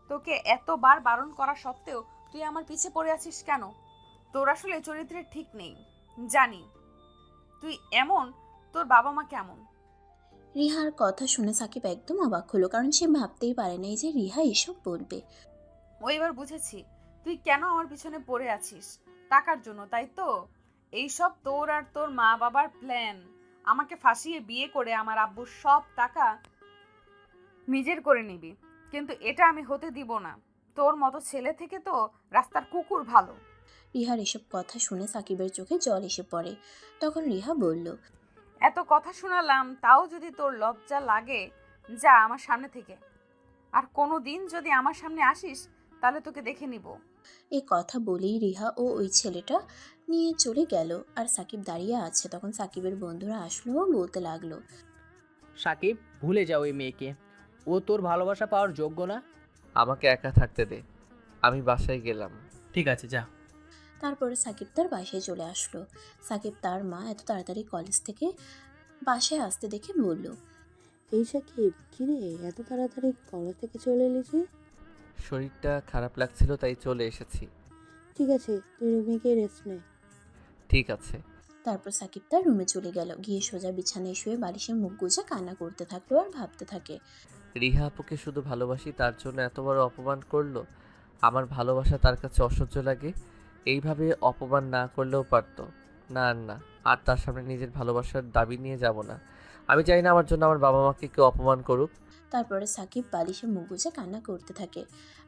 তোকে এতবার বারণ করা সত্ত্বেও তুই আমার পিছে পড়ে আছিস কেন? তোর আসলে চরিত্রের ঠিক নেই, জানি তুই এমন, তোর বাবা মা কেমন। রিহার কথা শুনে সাকিব একদম অবাক হলো, কারণ সে ভাবতেই পারে নাই যে রিহা এসব বলবে। ও এবার বুঝেছি তুই কেন আমার পিছনে পড়ে আছিস, টাকার জন্য, তাই তো? এইসব তোর আর তোর মা বাবার প্ল্যান। আমাকে ফাঁসিয়ে বিয়ে করে আমার আব্বুর সব টাকা নিজের করে নিবি, কিন্তু এটা আমি হতে দিব না। তোর মতো ছেলে থেকে তো রাস্তার কুকুর ভালো। রিহার এসব কথা শুনে সাকিবের চোখে জল এসে পড়ে। তখন রিহা বলল, এত কথা শোনালাম, তাও যদি তোর লজ্জা লাগে, যা আমার সামনে থেকে। আর কোনো দিন যদি আমার সামনে আসিস তাহলে তোকে দেখে নিব। এই কথা বলেই রিহা ও ওই ছেলেটা নিয়ে চলে গেল। আর সাকিব দাঁড়িয়ে আছে। তখন সাকিবের বন্ধুরা আসলো ও বলতে লাগলো, সাকিব, ভুলে যাও ওই মেয়েকে, ও তোর ভালোবাসা পাওয়ার যোগ্য না। আমাকে একা থাকতে দে, আমি বাসায় গেলাম। ঠিক আছে, যা। তারপরে সাকিব তার বাসায় চলে আসলো। সাকিব তার মা এত তাড়াতাড়ি কলেজ থেকে বাসায় আসতে দেখে বলল, এই সাকিব কিরে এত তাড়াতাড়ি কলেজ থেকে চলে এলি যে? শরীরটা খারাপ লাগছিল তাই চলে এসেছি। ঠিক আছে তুই রুমে গিয়ে রেস্ট নে। ঠিক আছে। তারপর সাকিব তার রুমে চলে গেল। গিয়ে সোজা বিছানায় শুয়ে বালিশে মুখ গুজে কান্না করতে থাকলো আর ভাবতে থাকে, রিহা আপুকে শুধু ভালোবাসি তার জন্য এত বড় অপমান করলো। আমার ভালোবাসা তার কাছে অসহ্য লাগে। এইভাবে অপমান না করলেও পারতো। না না, আর তার সামনে নিজের ভালোবাসার দাবি নিয়ে যাব না। আমি চাই না আমার জন্য আমার বাবা মাকে কেউ অপমান করুক। তারপরে সাকিব বালিশে মুখ গুজে কান্না করতে থাকে।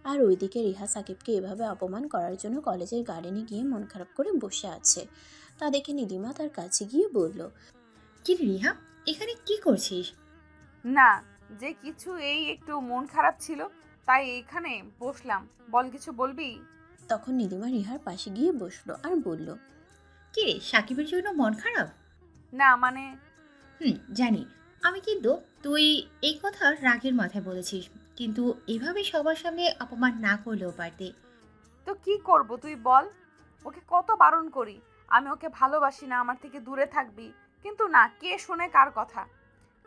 আর ওইদিকে রিহা সাকিবকে এভাবে অপমান করার জন্য কলেজের গার্ডেনে গিয়ে মন খারাপ করে বসে আছে। তা দেখে নীলিমা তার কাছে গিয়ে বলল, কি রে রিহা, এখানে কি করছিস? না, যে কিছু এই একটু মন খারাপ ছিল তাই এইখানে বসলাম। বল, কিছু বলবি? তখন নীলিমা রিহার পাশে গিয়ে বসলো আর বলল, কি রে, সাকিবের জন্য মন খারাপ? না মানে জানি। আমি কিন্তু তুই এই কথা রাগের মাথায় বলেছিস, কিন্তু এভাবে সবার সামনে অপমান না করলেও পারতি। তো কি করব তুই বল? ওকে কত বারণ করি আমি ওকে ভালোবাসি না, আমার থেকে দূরে থাকবি, কিন্তু না, কে শুনে কার কথা।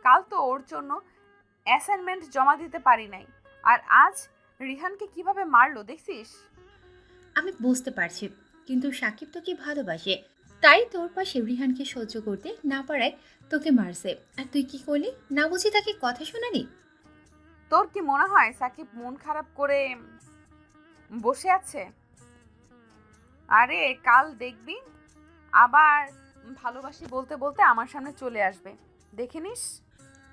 কাল তো ওর জন্য অ্যাসাইনমেন্ট জমা দিতে পারি নাই, আর আজ রিহানকে কিভাবে মারলো দেখছিস? আমি বুঝতে পারছি, কিন্তু সাকিব তোকে ভালোবাসে, তাই তোর পাশে রিহানকে সহ্য করতে না পারায় তোকে মারছে। আর তুই কি করলি? না বুঝি তাকে কথা শোনালি? তোর কি মনে হয় সাকিব মন খারাপ করে বসে আছে? আরে কাল দেখবি আবার ভালোবাসি বলতে বলতে আমার সামনে চলে আসবে, দেখে নিস।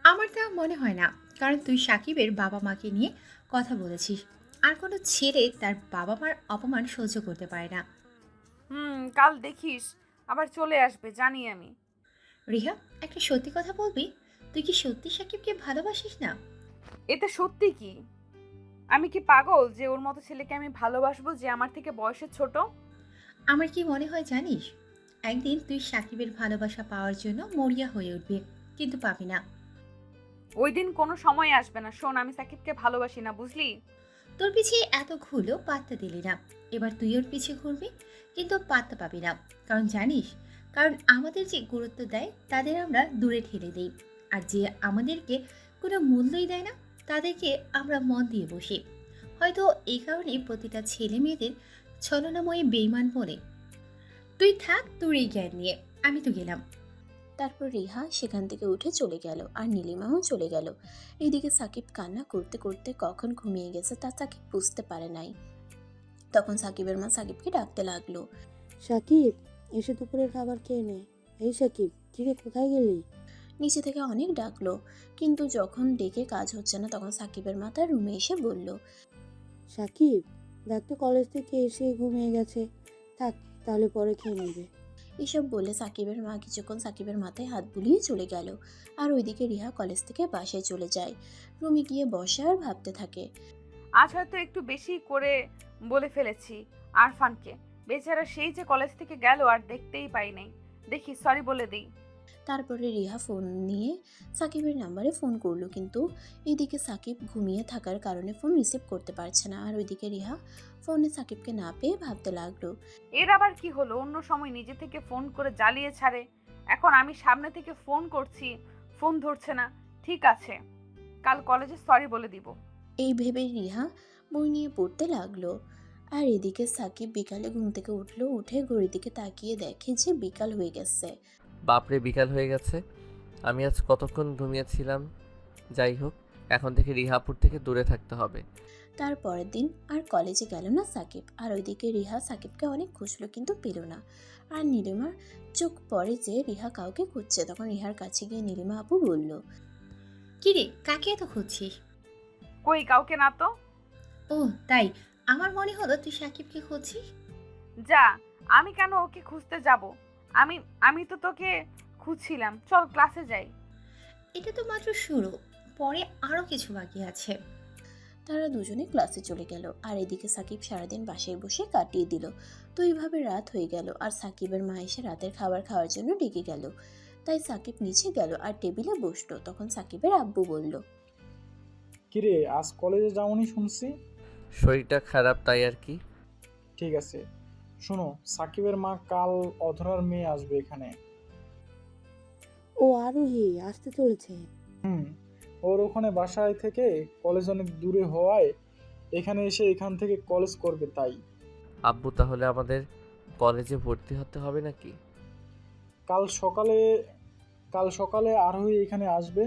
আমার তা মনে হয় না, কারণ তুই সাকিবের বাবা মাকে নিয়ে কথা বলেছিস, আর কোনো ছেলে তার বাবা মার অপমান সহ্য করতে পারে না। কাল দেখিস আবার চলে আসবে, জানি আমি। রিহা, একটা সত্যি কথা বলবি? তুই কি সত্যি সাকিবকে ভালোবাসিস না? এতে সত্যি কি? আমি কি পাগল যে ওর মতো ছেলেকে আমি ভালোবাসবো যে আমার থেকে বয়সে ছোট? আমার কি মনে হয় জানিস, একদিন তুই সাকিবের ভালোবাসা পাওয়ার জন্য মরিয়া হয়ে উঠবি, কিন্তু পাবি না। ওই দিন কোনো সময় আসবে না। শোন, আমি সাকিবকে ভালোবাসি না, বুঝলি? তোর পিছিয়ে এত ঘুরলেও পাত্তা দিলি না, এবার তুই ওর পিছিয়ে ঘুরবি, কিন্তু পাত্তা পাবি না। কারণ জানিস, কারণ আমাদের যে গুরুত্ব দেয় তাদের আমরা দূরে ঠেলে দিই, আর যে আমাদেরকে কোনো মূল্যই দেয় না তাদেরকে আমরা মন দিয়ে বসি। হয়তো এই কারণেই প্রতিটা ছেলে মেয়েদের ছলনাময়ী বেইমান বলে। তুই থাক তোর এই জ্ঞান নিয়ে, আমি তো গেলাম। তারপর রিহা সেখান থেকে উঠে চলে গেল আর নীলিমাও চলে গেল। এইদিকে সাকিব কান্না করতে করতে কখন ঘুমিয়ে গেছে তা সাকিব বুঝতে পারে নাই। তখন সাকিবের মা সাকিবকে ডাকতে লাগলো। সাকিব, এসে দুপুরের খাবার খেয়ে নে। এই সাকিব, কিরে কোথায় গেলি? নিচে থেকে অনেক ডাকলো, কিন্তু যখন ডেকে কাজ হচ্ছে না তখন সাকিবের মা তার রুমে এসে বলল, সাকিব, দেখ তো কলেজ থেকে এসে ঘুমিয়ে গেছে। থাক, তাহলে পরে খেয়ে নেবে। এসব বলে সাকিবের মা কিছুক্ষণ সাকিবের মাথায় হাত বুলিয়ে চলে গেল। আর ওইদিকে রিহা কলেজ থেকে বাসায় চলে যায়। রুমে গিয়ে বসে আর ভাবতে থাকে। আজ হয়তো একটু বেশি করে বলে ফেলেছি আরফানকে। বেচারা সেই যে কলেজ থেকে গেল আর দেখতেই পাই নাই। দেখি সরি বলে দিই। তারপরে রিহা ফোন নিয়ে সাকিবের নাম্বারে ফোন করলো, কিন্তু এদিকে সাকিব ঘুমিয়ে থাকার কারণে ফোন রিসিভ করতে পারছে না। আর ওইদিকে রিহা ফোনে সাকিবকে না পেয়ে ভাবতে লাগলো, এর আবার কি হলো? অন্য সময় নিজে থেকে ফোন করে জ্বালিয়ে ছাড়ে, এখন আমি সামনে থেকে ফোন করছি, ফোন ধরছে না। ঠিক আছে, কাল কলেজে সরি বলে দিব। এই ভেবে রিহা বই নিয়ে পড়তে লাগলো। আর এদিকে সাকিব বিকালে ঘুম থেকে উঠলো, উঠে ঘড়ির দিকে তাকিয়ে দেখে যে বিকাল হয়ে গেছে। বাপরে, বিকাল হয়ে গেছে। আমি আজ কতক্ষণ ঘুমিয়েছিলাম। যাই হোক, এখন থেকে রিহাপুর থেকে দূরে থাকতে হবে। তার পরের দিন আর কলেজে গেল না সাকিব। আর ওইদিকে রিহা সাকিবকে অনেক খুঁজলো, কিন্তু পেল না। আর নীলিমার চোখ পড়ে যে রিহা কাউকে খুঁজছে। তখন রিহার কাছে গিয়ে নীলিমা আপু বলল, কিরে, কাকে এত খুঁজছিস? কই, কাউকে না তো। ও তাই, আমার মনে হলো তুই সাকিবকে খুঁজছিস। যা, আমি কেন ওকে খুঁজতে যাব? আমি আমি তো তোকে খুঁজছিলাম। চল ক্লাসে যাই। এটা তো মাত্র শুরু, পরে আরো কিছু বাকি আছে। তারা দুজনে ক্লাসে চলে গেল। আর এদিকে সাকিব সারাদিন বাসায় বসে কাটিয়ে দিল। তো এইভাবে রাত হয়ে গেল আর সাকিবের মা এসে রাতের খাবার খাওয়ার জন্য ডেকে গেল। তাই সাকিব নিচে গেল আর টেবিলে বসলো। তখন সাকিবের আব্বু বলল, কিরে, আজ কলেজে যাওনি শুনছি? শরীরটা খারাপ, তাই আর কি। ঠিক আছে, শোনো, সাকিবের মা কাল অধরার মেয়ে আসবে এখানে। ও আরোহী আসতে চলেছে। ওর ওখানে বাসায় থেকে কলেজ অনেক দূরে হওয়ায় এখানে এসে এখান থেকে কলেজ করবে। তাই আব্বু, তাহলে আমাদের কলেজে ভর্তি হতে হবে নাকি? কাল সকালে আরোহী এখানে আসবে।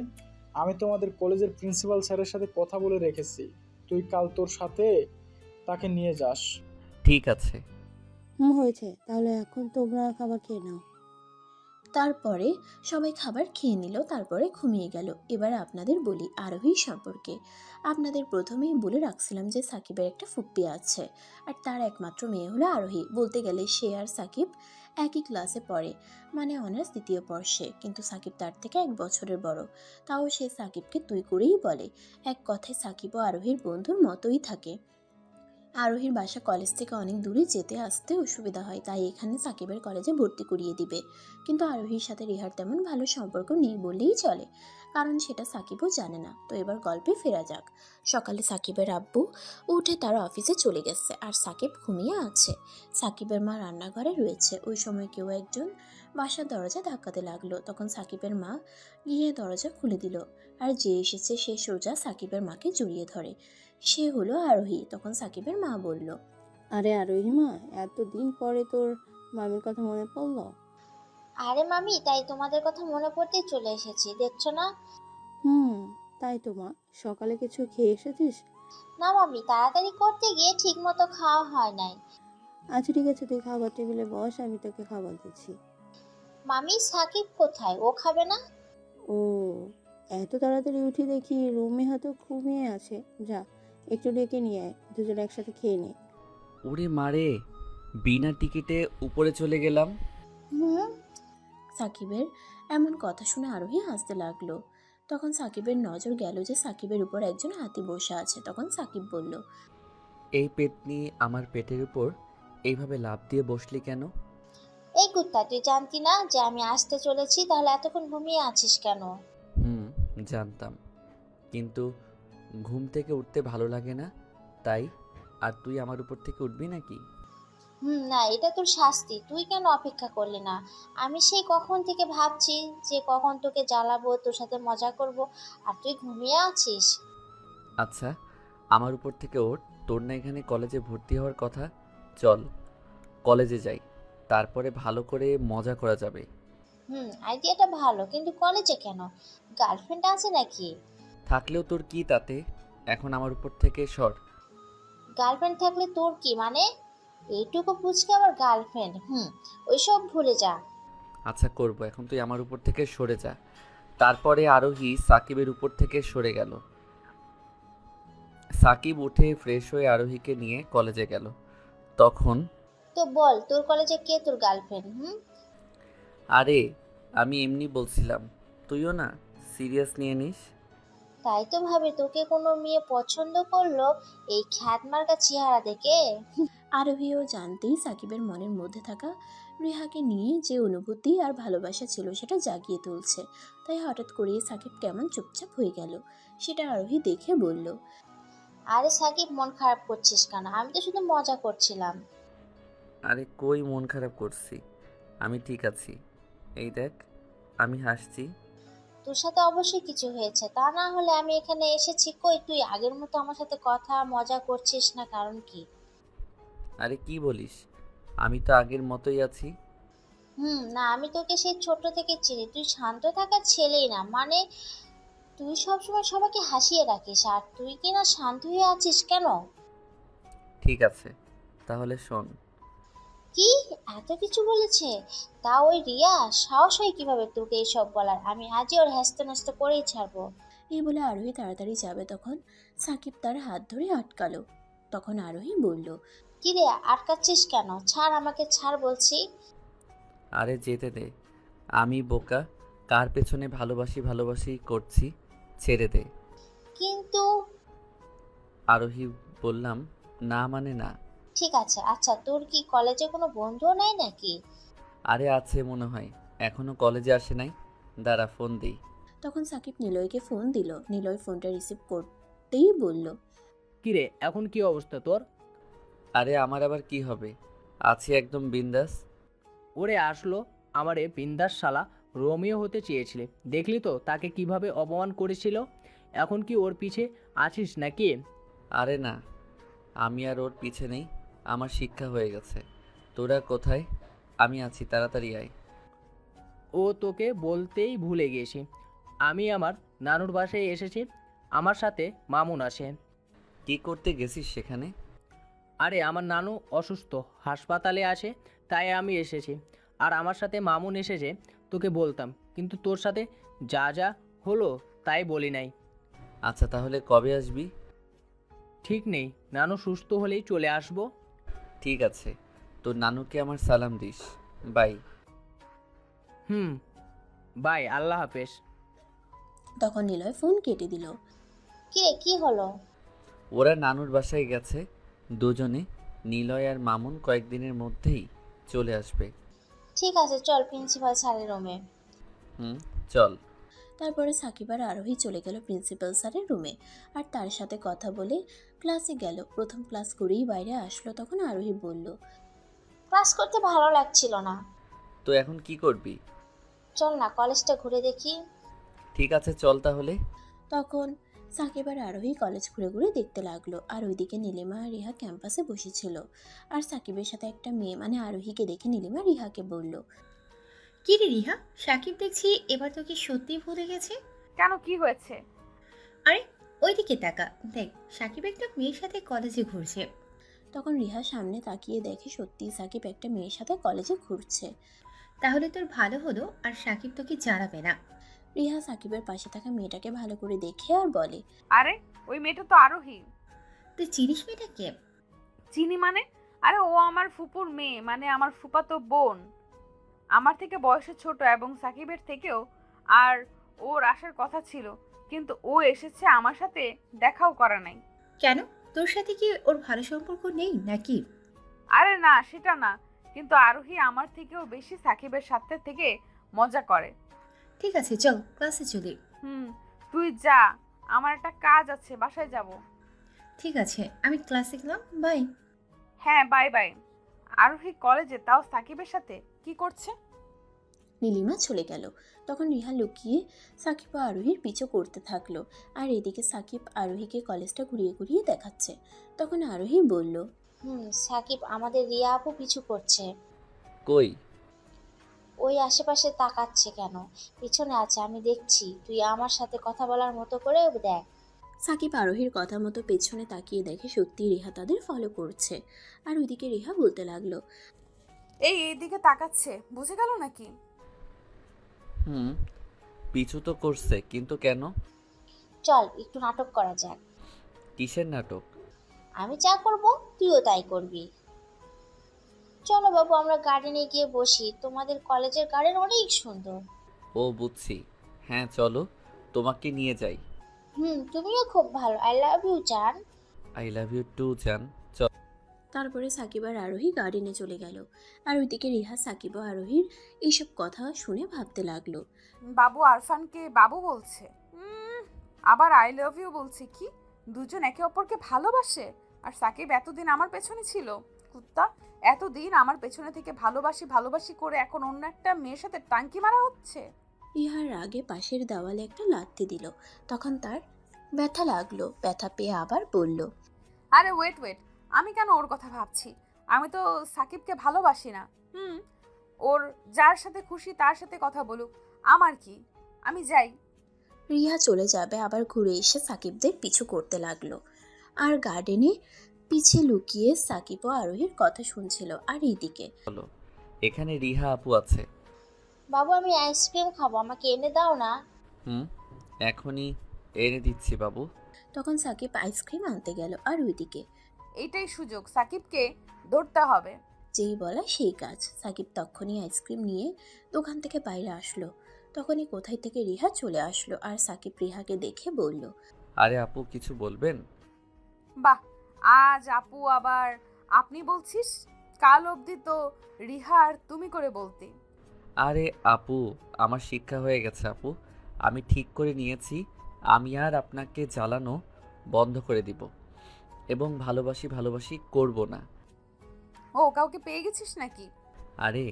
আমি তোমাদের কলেজের প্রিন্সিপাল স্যারের সাথে কথা বলে রেখেছি, তুই কাল তোর সাথে তাকে নিয়ে যাস। ঠিক আছে। হয়েছে, তাহলে এখন তোমরা খাবার খেয়ে নাও। তারপরে সবাই খাবার খেয়ে নিল, তারপরে ঘুমিয়ে গেল। এবার আপনাদের বলি আরোহী সম্পর্কে। আপনাদের প্রথমেই বলে রাখছিলাম যে সাকিবের একটা ফুপ্পি আছে, আর তার একমাত্র মেয়ে হলো আরোহী। বলতে গেলে সে আর সাকিব একই ক্লাসে পড়ে, মানে অনার্স দ্বিতীয় বর্ষে, কিন্তু সাকিব তার থেকে 1 বছরের বড়। তাও সে সাকিবকে তুই করেই বলে। এক কথায় সাকিব ও আরোহীর বন্ধুর মতোই থাকে। আরোহীর বাসা কলেজ থেকে অনেক দূরে, যেতে আসতে অসুবিধা হয়, তাই এখানে সাকিবের কলেজে ভর্তি করিয়ে দিবে। কিন্তু আরোহীর সাথে রিহার তেমন ভালো সম্পর্ক নেই বললেই চলে, কারণ সেটা সাকিবও জানে না। তো এবার গল্পে ফেরা যাক। সকালে সাকিবের আব্বু উঠে তার অফিসে চলে গেছে, আর সাকিব ঘুমিয়ে আছে। সাকিবের মা রান্নাঘরে রয়েছে। ওই সময় কেউ একজন বাসার দরজা ধাক্কাতে লাগলো। তখন সাকিবের মা গিয়ে দরজা খুলে দিল, আর যে এসেছে সে সোজা সাকিবের মাকে জড়িয়ে ধরে। সে হলো আরোহী। তখন সাকিবের মা বলল, আরে আরোহিমা, এতদিন পরে তোর মামির কথা মনে পড়লো? আরে মামি, তাই তোমাদের কথা মনে পড়তেই চলে এসেছি, দেখছো না? তাই তো মা, সকালে কিছু খেয়ে এসেছিস? না মামি, তাড়াতাড়ি করতে গিয়ে ঠিক মতো খাওয়া হয় নাই। আচ্ছা ঠিক আছে, তুই খাবার টেবিলে বস, আমি তোকে খাবার দিচ্ছি। মামি, সাকিব কোথায়? ও খাবে না? ও, এত তাড়াতাড়ি উঠি দেখি রুমে হয়তো ঘুমিয়ে আছে। যা, একটু ডেকে নিয়ে আয়, দুজন একসাথে খেয়ে নে। ওরে মারে, বিনা টিকিটে উপরে চলে গেলাম। সাকিবের এমন কথা শুনে আরোহী হাসতে লাগলো। তখন সাকিবের নজর গেল যে সাকিবের উপর একজন হাতি বসে আছে। তখন সাকিব বলল, এই পেতনি আমার পেটের উপর এইভাবে লাফ দিয়ে বসলি কেন? এই কুত্তা, তুই জানতি না যে আমি আসতে চলেছি? তাহলে এতক্ষণ ঘুমিয়ে আছিস কেন? জানতাম, কিন্তু ঘুম থেকে উঠতে ভালো লাগে না তাই। আর তুই আমার উপর থেকে উঠবি নাকি? না, এটা তোর শাস্তি। তুই কেন অপেক্ষা করলি না? আমি সেই কখন থেকে ভাবছি যে কখন তোকে জ্বালাবো, তোর সাথে মজা করব, আর তুই ঘুমিয়ে আছিস। আচ্ছা, আমার উপর থেকে ওঠ। তোর না এখানে কলেজে ভর্তি হওয়ার কথা? চল কলেজে যাই, তারপরে ভালো করে মজা করা যাবে। আইডিয়াটা ভালো, কিন্তু কলেজে কেন? গার্লফ্রেন্ড আছে নাকি? থাকলেও তোর কি তাতে? এখন আমার উপর থেকে সর। গার্লফ্রেন্ড থাকলে তোর কি মানে? এইটুকু বুঝকে আবার গার্লফ্রেন্ড? ওইসব ভুলে যা। আচ্ছা করব, এখন তুই আমার উপর থেকে সরে যা। তারপরে আরোহী সাকিবের উপর থেকে সরে গেল। সাকিব উঠে ফ্রেশ হয়ে আরোহীকে নিয়ে কলেজে গেল। তখন তো বল, তোর কলেজে কে তোর গার্লফ্রেন্ড? আরে আমি এমনি বলছিলাম, তুইও না সিরিয়াস নিয়ে নিস। তাই তো ভাবি, তোকে কোনো মেয়ে পছন্দ করলো এই খ্যাতমার্কা চেহারা দেখে। আরোহীও জানতেই সাকিবের মনের মধ্যে থাকা রিহাকে নিয়ে যে অনুভূতি আর ভালোবাসা ছিল সেটা জাগিয়ে তুলছে। তাই হঠাৎ করেই সাকিব কেমন চুপচাপ হয়ে গেল, সেটা আরোহী দেখে বলল, আরে সাকিব, মন খারাপ করছিস কেন? আমি তো শুধু মজা করছিলাম। আরে কই মন খারাপ করছি, আমি ঠিক আছি। এই দেখ, আমি হাসছি। তোর সাথে অবশ্যই কিছু হয়েছে, তা না হলে আমি এখানে এসেছি। কই তুই আগের মতো আমার সাথে কথা মজা করছিস না? কারণ কি? আরে কি বলিস, আমি তো আগের মতোই আছি। না, আমি তোকে সেই ছোট থেকে চিনি। তুই শান্ত থাকার ছেলেই না, মানে তুই সবসময় সবাইকে হাসিয়ে রাখিস, আর তুই কি না শান্ত হয়ে আছিস কেন? ঠিক আছে, তাহলে শোন। কি এত কিছু বলেছে? তা ওই রিয়া সাহস হয় কিভাবে তোকে এইসব বলার? আমি আজই ওর হ্যাস্ত ন্যস্ত করেই ছাড়বো। এই বলে আরোহী তাড়াতাড়ি যাবে, তখন সাকিব তার হাত ধরে আটকালো। তখন আরোহী বলল, কি রে, আটকাচ্ছিস কেন? ছাড় আমাকে, ছাড় বলছি। আরে যেতে দে, আমি বোকা কার পেছনে ভালোবাসি ভালোবাসি করছি, ছেড়ে দে। কিন্তু আরোহী বললাম, না মানে না। ঠিক আছে। আচ্ছা, তোর কি কলেজে কোনো বন্ধুও নাই নাকি? আরে আছে মনে হয়, এখনো কলেজে আসে নাই, দাঁড়া ফোন দিই। তখন সাকিব নিলয়কে ফোন দিল। নিলয় ফোনটা রিসিভ করতেই বলল, কিরে, এখন কি অবস্থা তোর? আরে আমার আবার কি হবে, আছি একদম বিন্দাস। ওরে আসলো আমারে বিন্দাস শালা, রোমিও হতে চেয়েছিলে, দেখলি তো তাকে কিভাবে অপমান করেছিল। এখন কি ওর পিছে আছিস নাকি? আরে না, আমি আর ওর পিছে নেই, আমার শিক্ষা হয়ে গেছে। তোরা কোথায়? আমি আছি, তাড়াতাড়ি আয়। ও তোকে বলতেই ভুলে গেছি, আমি আমার নানুর বাসায় এসেছি, আমার সাথে মামুন আসে। কি করতে গেছিস সেখানে? আরে আমার নানু অসুস্থ, হাসপাতালে আছে, তাই আমি এসেছি। আর আমার সাথে মামুন এসেছে, তোকে বলতাম, কিন্তু তোর সাথে যা যা হলো তাই বলি নাই। আচ্ছা তাহলে কবে আসবি? ঠিক নেই, নানু সুস্থ হলেই চলে আসবো। ঠিক আছে, তোর নানুকে আমার সালাম দিস। বাই। বাই, আল্লাহ হাফেজ। তখন নিলয় ফোন কেটে দিল। কি রে, কি হলো? ওরা নানুর বাসায় গেছে, দুজনে নিলয় আর মামুন কয়েকদিনের মধ্যেই চলে আসবে। ঠিক আছে, চল প্রিন্সিপাল স্যারের রুমে। চল। তারপরে সাকিব আর আরোহী চলে গেল প্রিন্সিপাল স্যারের রুমে আর তার সাথে কথা বলে ক্লাসে গেল। প্রথম ক্লাস করেই বাইরে আসলো, তখন আরোহী বলল, ক্লাস করতে ভালো লাগছিল না। তো এখন কি করবি? চল না কলেজটা ঘুরে দেখি। ঠিক আছে, চল তাহলে। তখন সাকিব আর আরোহী কলেজ ঘুরে ঘুরে দেখতে লাগলো। আর ওইদিকে নীলিমা আর রিহা ক্যাম্পাসে বসেছিল। আর সাকিবের সাথে একটা মেয়ে মানে আরোহীকে দেখে নীলিমা রিহাকে বলল, কি রে রিহা, সাকিব দেখছি এবার তোকে সত্যি ভুলে গেছে। কেন, কি হয়েছে? আরে ওইদিকে তাকা, দেখ সাকিব একটা মেয়ের সাথে কলেজে ঘুরছে। তখন রিহা সামনে তাকিয়ে দেখে সত্যি সাকিব একটা মেয়ের সাথে কলেজে ঘুরছে। তাহলে তোর ভালো হলো আর সাকিব তোকে জানাবে না। রিহা সাকিবের পাশে থাকা মেয়েটাকে ভালো করে দেখে আর বলে, আরে ওই মেয়েটা তো আরোহী। তুই চিনিস মেয়েটাকে? চিনি মানে? আরে ও আমার ফুপুর মেয়ে, মানে আমার ফুপাতো বোন। আমার থেকে বয়সে ছোট এবং সাকিবের থেকেও। আর ওর আসার কথা ছিল, কিন্তু ও এসেছে, আমার সাথে দেখাও করা নাই। কেন, তোর সাথে কি ওর ভালো সম্পর্ক নেই নাকি? আরে না, সেটা না, কিন্তু আরোহী আমার থেকেও বেশি সাকিবের সাথে থেকে মজা করে। ঠিক আছে চল ক্লাসে চলি। তুই যা, আমার একটা কাজ আছে, বাসায় যাব। ঠিক আছে আমি ক্লাসে গেলাম, বাই। হ্যাঁ বাই বাই। আরোহী কলেজে, তাও সাকিবের সাথে কি করছে? নীলিমা চলে গেল। তখন রিহা লুকিয়ে সাকিব ও আরোহীর পিছু করতে থাকলো। আর এদিকে সাকিব আরোহীকে কলেজটা ঘুরিয়ে ঘুরিয়ে দেখাচ্ছে। তখন আরোহী বলল, সাকিব, আমাদের রিয়া আপু পিছু করছে। কই? ওই আশেপাশে তাকাচ্ছে কেন? পিছনে আছে, আমি দেখছি। তুই আমার সাথে কথা বলার মতো করে দেখ। সাকিব আরোহীর কথা মতো পেছনে তাকিয়ে দেখে সত্যি রিহা তাদের ফলো করছে। আর ওইদিকে রিহা বলতে লাগলো, এইদিকে তাকাচ্ছে, বুঝে গেল নাকি? পিছু তো করছে, কিন্তু কেন? চল একটু নাটক করা যাক। কিসের নাটক? আমি যা করব তুইও তাই করবি। চলো বাবু, আমরা গার্ডেনে গিয়ে বসি। তোমাদের কলেজের গার্ডেন অনেক সুন্দর। ও বুঝছি, হ্যাঁ চলো, তোমাকে নিয়ে যাই। তুমিও খুব ভালো। আই লাভ ইউ জান। আই লাভ ইউ টু জান। চল। তারপরে সাকিব আর আরোহী গার্ডেনে চলে গেল। আর ওইদিকে রিহা সাকিব ও আরোহীর এইসব কথা শুনে ভাবতে লাগলো, বাবু আরফানকে বাবু বলছে, আবার আই লাভ ইউ বলছে। কি দুজন একে অপরকে ভালোবাসে? আর সাকিব এতদিন আমার পেছনে ছিল। কুত্তা, এতদিন আমার পেছনে থেকে ভালোবাসি ভালোবাসি করে এখন অন্য একটা মেয়ের সাথে টাঙ্কি মারা হচ্ছে। রিহার রাগে পাশের দেওয়ালে একটা লাথি দিল। তখন তার ব্যথা লাগলো। ব্যথা পেয়ে আবার বলল, আরে ওয়েট, আমি কেন ওর কথা ভাবছি? আমি তো সাকিবকে ভালোবাসি না। ওর যার সাথে খুশি তার সাথে কথা বলুক, আমার কি, আমি যাই। রিহা চলে যাবে, আবার ঘুরে এসে সাকিবদের পিছু করতে লাগলো। আর গার্ডেনে পিছে লুকিয়ে সাকিব ও আরোহীর কথা শুনছিল। আর এইদিকে, এখানে রিহা আপু আছে। বাবু আমি আইসক্রিম খাবো, আমাকে এনে দাও না। এখনই এনে দিচ্ছি বাবু। তখন সাকিব আইসক্রিম আনতে গেল। আর ওইদিকে, এইটাই সুযোগ, সাকিবকে ধরতে হবে। যেই বলা সেই কাজ। সাকিব তখনই আইসক্রিম নিয়ে দোকান থেকে বাইরে আসলো। তখনই কোথায় থেকে রিহা চলে আসলো। আর সাকিব রিহাকে দেখে বলল, আরে আপু কিছু বলবেন? বাহ, আজ আপু আবার আপনি বলছিস? কাল অবধি তো রিহা আর তুমি করে বলতে। আরে আপু, আমার শিক্ষা হয়ে গেছে আপু। আমি ঠিক করে নিয়েছি, আমি আর আপনাকে জ্বালানো বন্ধ করে দিব এবং ভালোবাসি করব না। ও, কাউকে পেয়ে গেছিস নাকি? আরে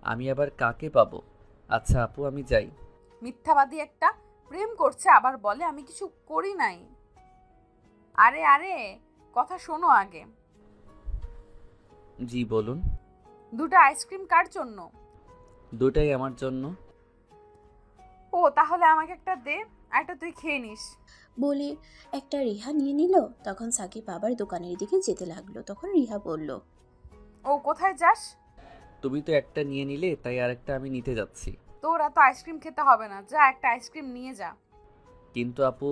আমি আবার কাকে পাবো? আচ্ছা আপু আমি যাই। মিথ্যাবাদী একটা, প্রেম করছে আবার বলে আমি কিছু করি নাই। আরে কথা শোনো আগে। জি বলুন। দুটো আইসক্রিম কার জন্য? দুটাই আমার জন্য। ও তাহলে আমাকে একটা দে, একটা তুই খেয়ে নিস। বলে একটা রিহা নিয়ে নিল। তখন সাকিব আবার দোকানের দিকে যেতে লাগলো। তখন রিহা বলল, ও কোথায় যাস? তুমি তো একটা নিয়ে নিলে, তাই আরেকটা আমি নিতে যাচ্ছি। তোর এত আইসক্রিম খেতে হবে না, যা একটা আইসক্রিম নিয়ে যা। কিন্তু আপু।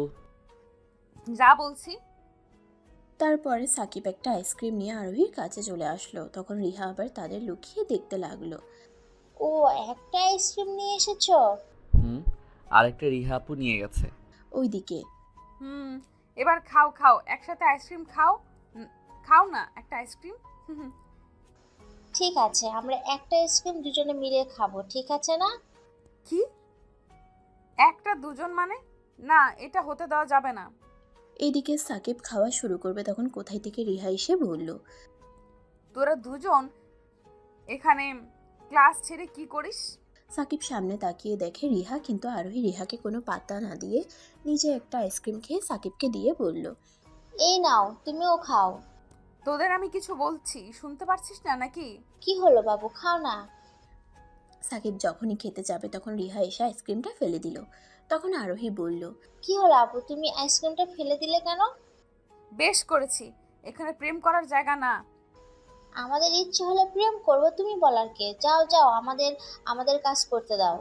যা বলছি। তারপরে সাকিব একটা আইসক্রিম নিয়ে আরোহীর কাছে চলে আসলো। তখন রিহা আবার তাদের লুকিয়ে দেখতে লাগলো। ও, একটা আইসক্রিম নিয়ে এসেছো? আরেকটা রিহা আপু নিয়ে গেছে। ওইদিকে, এবার খাও, একসাথে আইসক্রিম খাও। খাও না একটা আইসক্রিম। ঠিক আছে, আমরা একটা আইসক্রিম দুজনে মিলে খাবো, ঠিক আছে না? কি একটা দুজন মানে? না, এটা হতে দেওয়া যাবে না। এদিকে সাকিব খাওয়া শুরু করবে তখন কোথায় থেকে রিহা এসে বলল, তোরা দুজন এখানে ক্লাস ছেড়ে কি করিস? সাকিব সামনে তাকিয়ে দেখে রিহা, কিন্তু আরোহী রিহাকে কোনো পাত্তা না দিয়ে নিজে একটা আইসক্রিম খেয়ে সাকিবকে দিয়ে বলল, এই নাও, তুমিও খাও। তোদের আমি কিছু বলছি, শুনতে পারছিস না নাকি? কি হলো বাবু, খাও না। সাকিব যখনই খেতে যাবে তখন রিহা এসে আইসক্রিমটা ফেলে দিল। তখন আরোহী বলল, কি হলো আপু, তুমি আইসক্রিমটা ফেলে দিলে কেন? বেশ করেছি, এখানে প্রেম করার জায়গা না। আমাদের ইচ্ছে হলে প্রেম করবো, তুমি বলার কে? যাও যাও, আমাদের কাজ করতে দাও।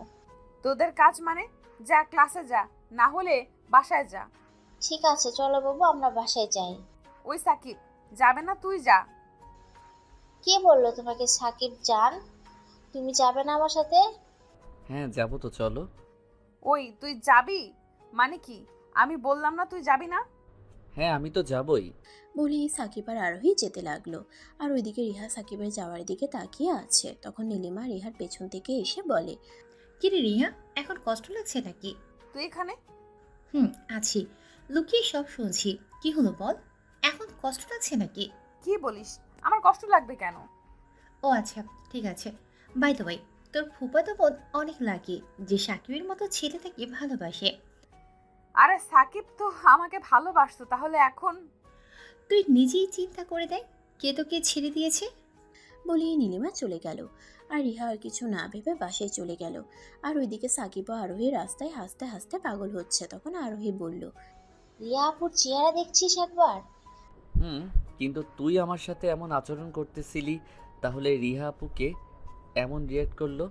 তোদের কাজ মানে? যা ক্লাসে যা, না হলে বাসায় যা। ঠিক আছে চলো বাবু, আমরা বাসায় যাই। ওই সাকিব, যাবে না? তুই যা। কে বললো তোমাকে সাকিব জান? তুমি যাবে না আমার সাথে? হ্যাঁ যাবো তো, চলো। ওই তুই যাবি মানে কি? আমি বললাম না তুই যাবি না? হ্যাঁ আমি তো যাবই। বলেই সাকিব আর আরোহী যেতে লাগলো। আর ওইদিকে রিহা সাকিবের যাওয়ার দিকে তাকিয়ে আছে। তখন নীলিমা রিহার পেছন থেকে এসে বলে, কিরে রিয়া, এখন কষ্ট লাগছে নাকি? তুই এখানে? আছি, লুকিয়ে সব শুনছি। কি হলো বল, এখন কষ্ট লাগছে নাকি? কি বলিস? আমার কষ্ট লাগবে কেন? ও আচ্ছা, ঠিক আছে। বাই দ্য ওয়ে, তোর ফুফাতো বোন অনেক লাগে যে সাকিবের মতো ছেলেটাকে ভালোবাসে। আরে সাকিব তো আমাকে ভালোবাসতো, তাহলে এখন? তুই নিজেই চিন্তা করে দেখ, কে তোকে ছেড়ে দিয়েছে। বলেই নীলিমা চলে গেল। আর রিহা আর কিছু না ভেবে বাসায় চলে গেল। আর ওইদিকে সাকিব ও আরোহী রাস্তায় হাসতে হাসতে পাগল হচ্ছে। তখন আরোহী বলল, রিয়া আপুর চেহারা দেখছিস একবার? কিন্তু তুই আমার সাথে এমন আচরণ করতেছিলি, তাহলে রিহা আপুকে এমন রিয়েক্ট করলো?